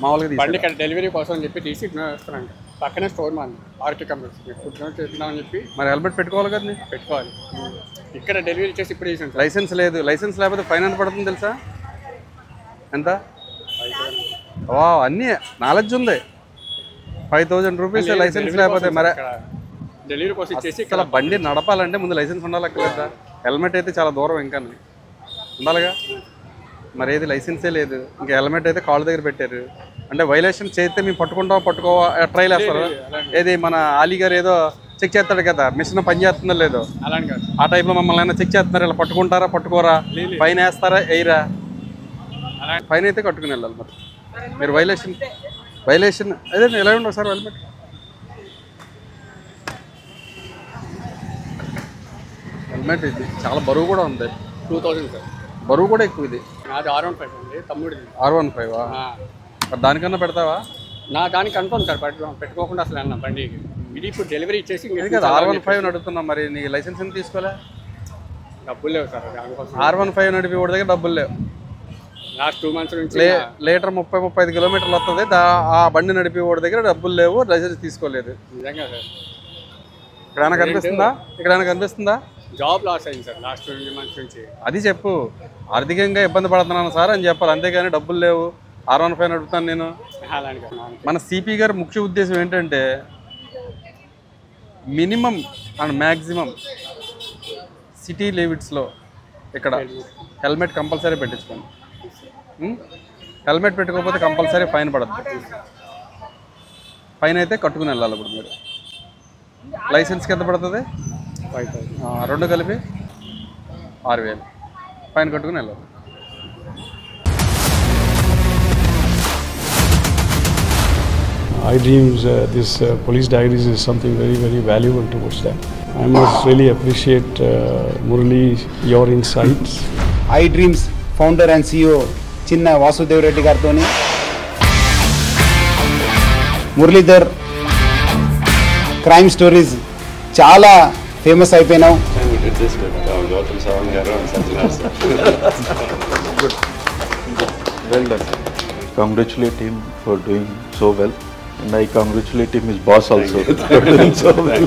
మామూలుగా బండి ఇక్కడ డెలివరీ కోసం అని చెప్పి తీసి వస్తున్నాను. పక్కనే స్టోర్ మాది ఆర్టీ కంపెనీ చెప్తున్నామని చెప్పి. మరి హెల్మెట్ పెట్టుకోవాలి కదా? పెట్టుకోవాలి. ఇక్కడ డెలివరీ ఇచ్చేసి ఇప్పుడు తీసాను. లైసెన్స్ లేదు. లైసెన్స్ లేకపోతే ఫైన్ ఎంత పడుతుంది తెలుసా? ఎంత? అన్నీ నాలెడ్జ్ ఉంది. 5,000 రూపీస్ లైసెన్స్ లేకపోతే. మరి డెలివరీ కోసం ఇచ్చేసి అసలు బండి నడపాలంటే ముందు లైసెన్స్ ఉండాలక్కర్లేదా? హెల్మెట్ అయితే చాలా దూరం ఇంకా ఉండాలిగా. మరి ఏది లైసెన్సే లేదు, ఇంకా హెల్మెట్ అయితే కాళ్ళ దగ్గర పెట్టారు. అంటే వైలేషన్ చేస్తే మేము పట్టుకోవా ట్రైల్ వేస్తారు. ఏది మన ఆలీ గారు ఏదో చెక్ చేస్తాడు కదా, మిషన్ పని చేస్తుందో లేదో, ఆ టైప్లో మమ్మల్ని అయినా చెక్ చేస్తున్నారు. ఇలా పట్టుకుంటారా పట్టుకోరా, ఫైన్ వేస్తారా వేయరా? ఫైన్ అయితే కట్టుకుని వెళ్ళాలి. మరి మీరు వైలేషన్ అదే ఎలా ఉండవు సార్ హెల్మెట్? హెల్మెట్ ఇది చాలా బరువు కూడా ఉంది. 2000 సార్. బరువు కూడా ఎక్కువ. ఇది నాది R15 అండి, తమ్ముడిది. R15 దానికన్నా పెడతావా? నా దానికి కన్ఫర్మ్ సార్, పెట్టుకోకుండా అసలు అన్న బండికి. ఇది ఇప్పుడు డెలివరీ ఇచ్చేసి R15 అడుగుతున్నా. మరి నీ లైసెన్స్ ఎంత తీసుకోలే? డబ్బులు లేవు సార్ దానికోసం. R15 నడిపి వాడి దగ్గర డబ్బులు లేవు. లాస్ట్ 2 మంత్స్ నుంచి లీటర్ 30-35 కిలోమీటర్లు వస్తుంది. ఆ బండి నడిపి వాడి దగ్గర డబ్బులు లేవు, లైసెన్స్ తీసుకోలేదు. నిజంగా సార్. ఇక్కడైనా కనిపిస్తుందా? జాబ్ లాస్ అయింది సార్ లాస్ట్ 2 మంత్స్ నుంచి. అది చెప్పు, ఆర్థికంగా ఇబ్బంది పడుతున్నాను సార్ అని చెప్పాలి. అంతేగాని డబ్బులు లేవు R15 నడుపుతాను నేను. మన సిపి గారి ముఖ్య ఉద్దేశం ఏంటంటే మినిమం అండ్ మ్యాక్సిమం సిటీ లిమిట్స్లో ఇక్కడ హెల్మెట్ కంపల్సరీ పెట్టించుకోండి. హెల్మెట్ పెట్టుకోకపోతే కంపల్సరీ ఫైన్ పడుతుంది. ఫైన్ అయితే కట్టుకుని వెళ్ళాలి. ఇప్పుడు మీరు లైసెన్స్కి ఎంత పడుతుంది? 5,000. రెండు కలిపి 6,000 ఫైన్ కట్టుకుని వెళ్ళాలి. iDreams, this police diaries is something very, very valuable towards that. I must really appreciate Murali, your insights. iDreams founder and CEO Chinna Vasudev Reddy Gartoni, Muralidhar crime stories చాలా famous అయిపోయినావు. Well done. Congratulate him for doing so well, and I congratulate him, his boss also, for doing so well.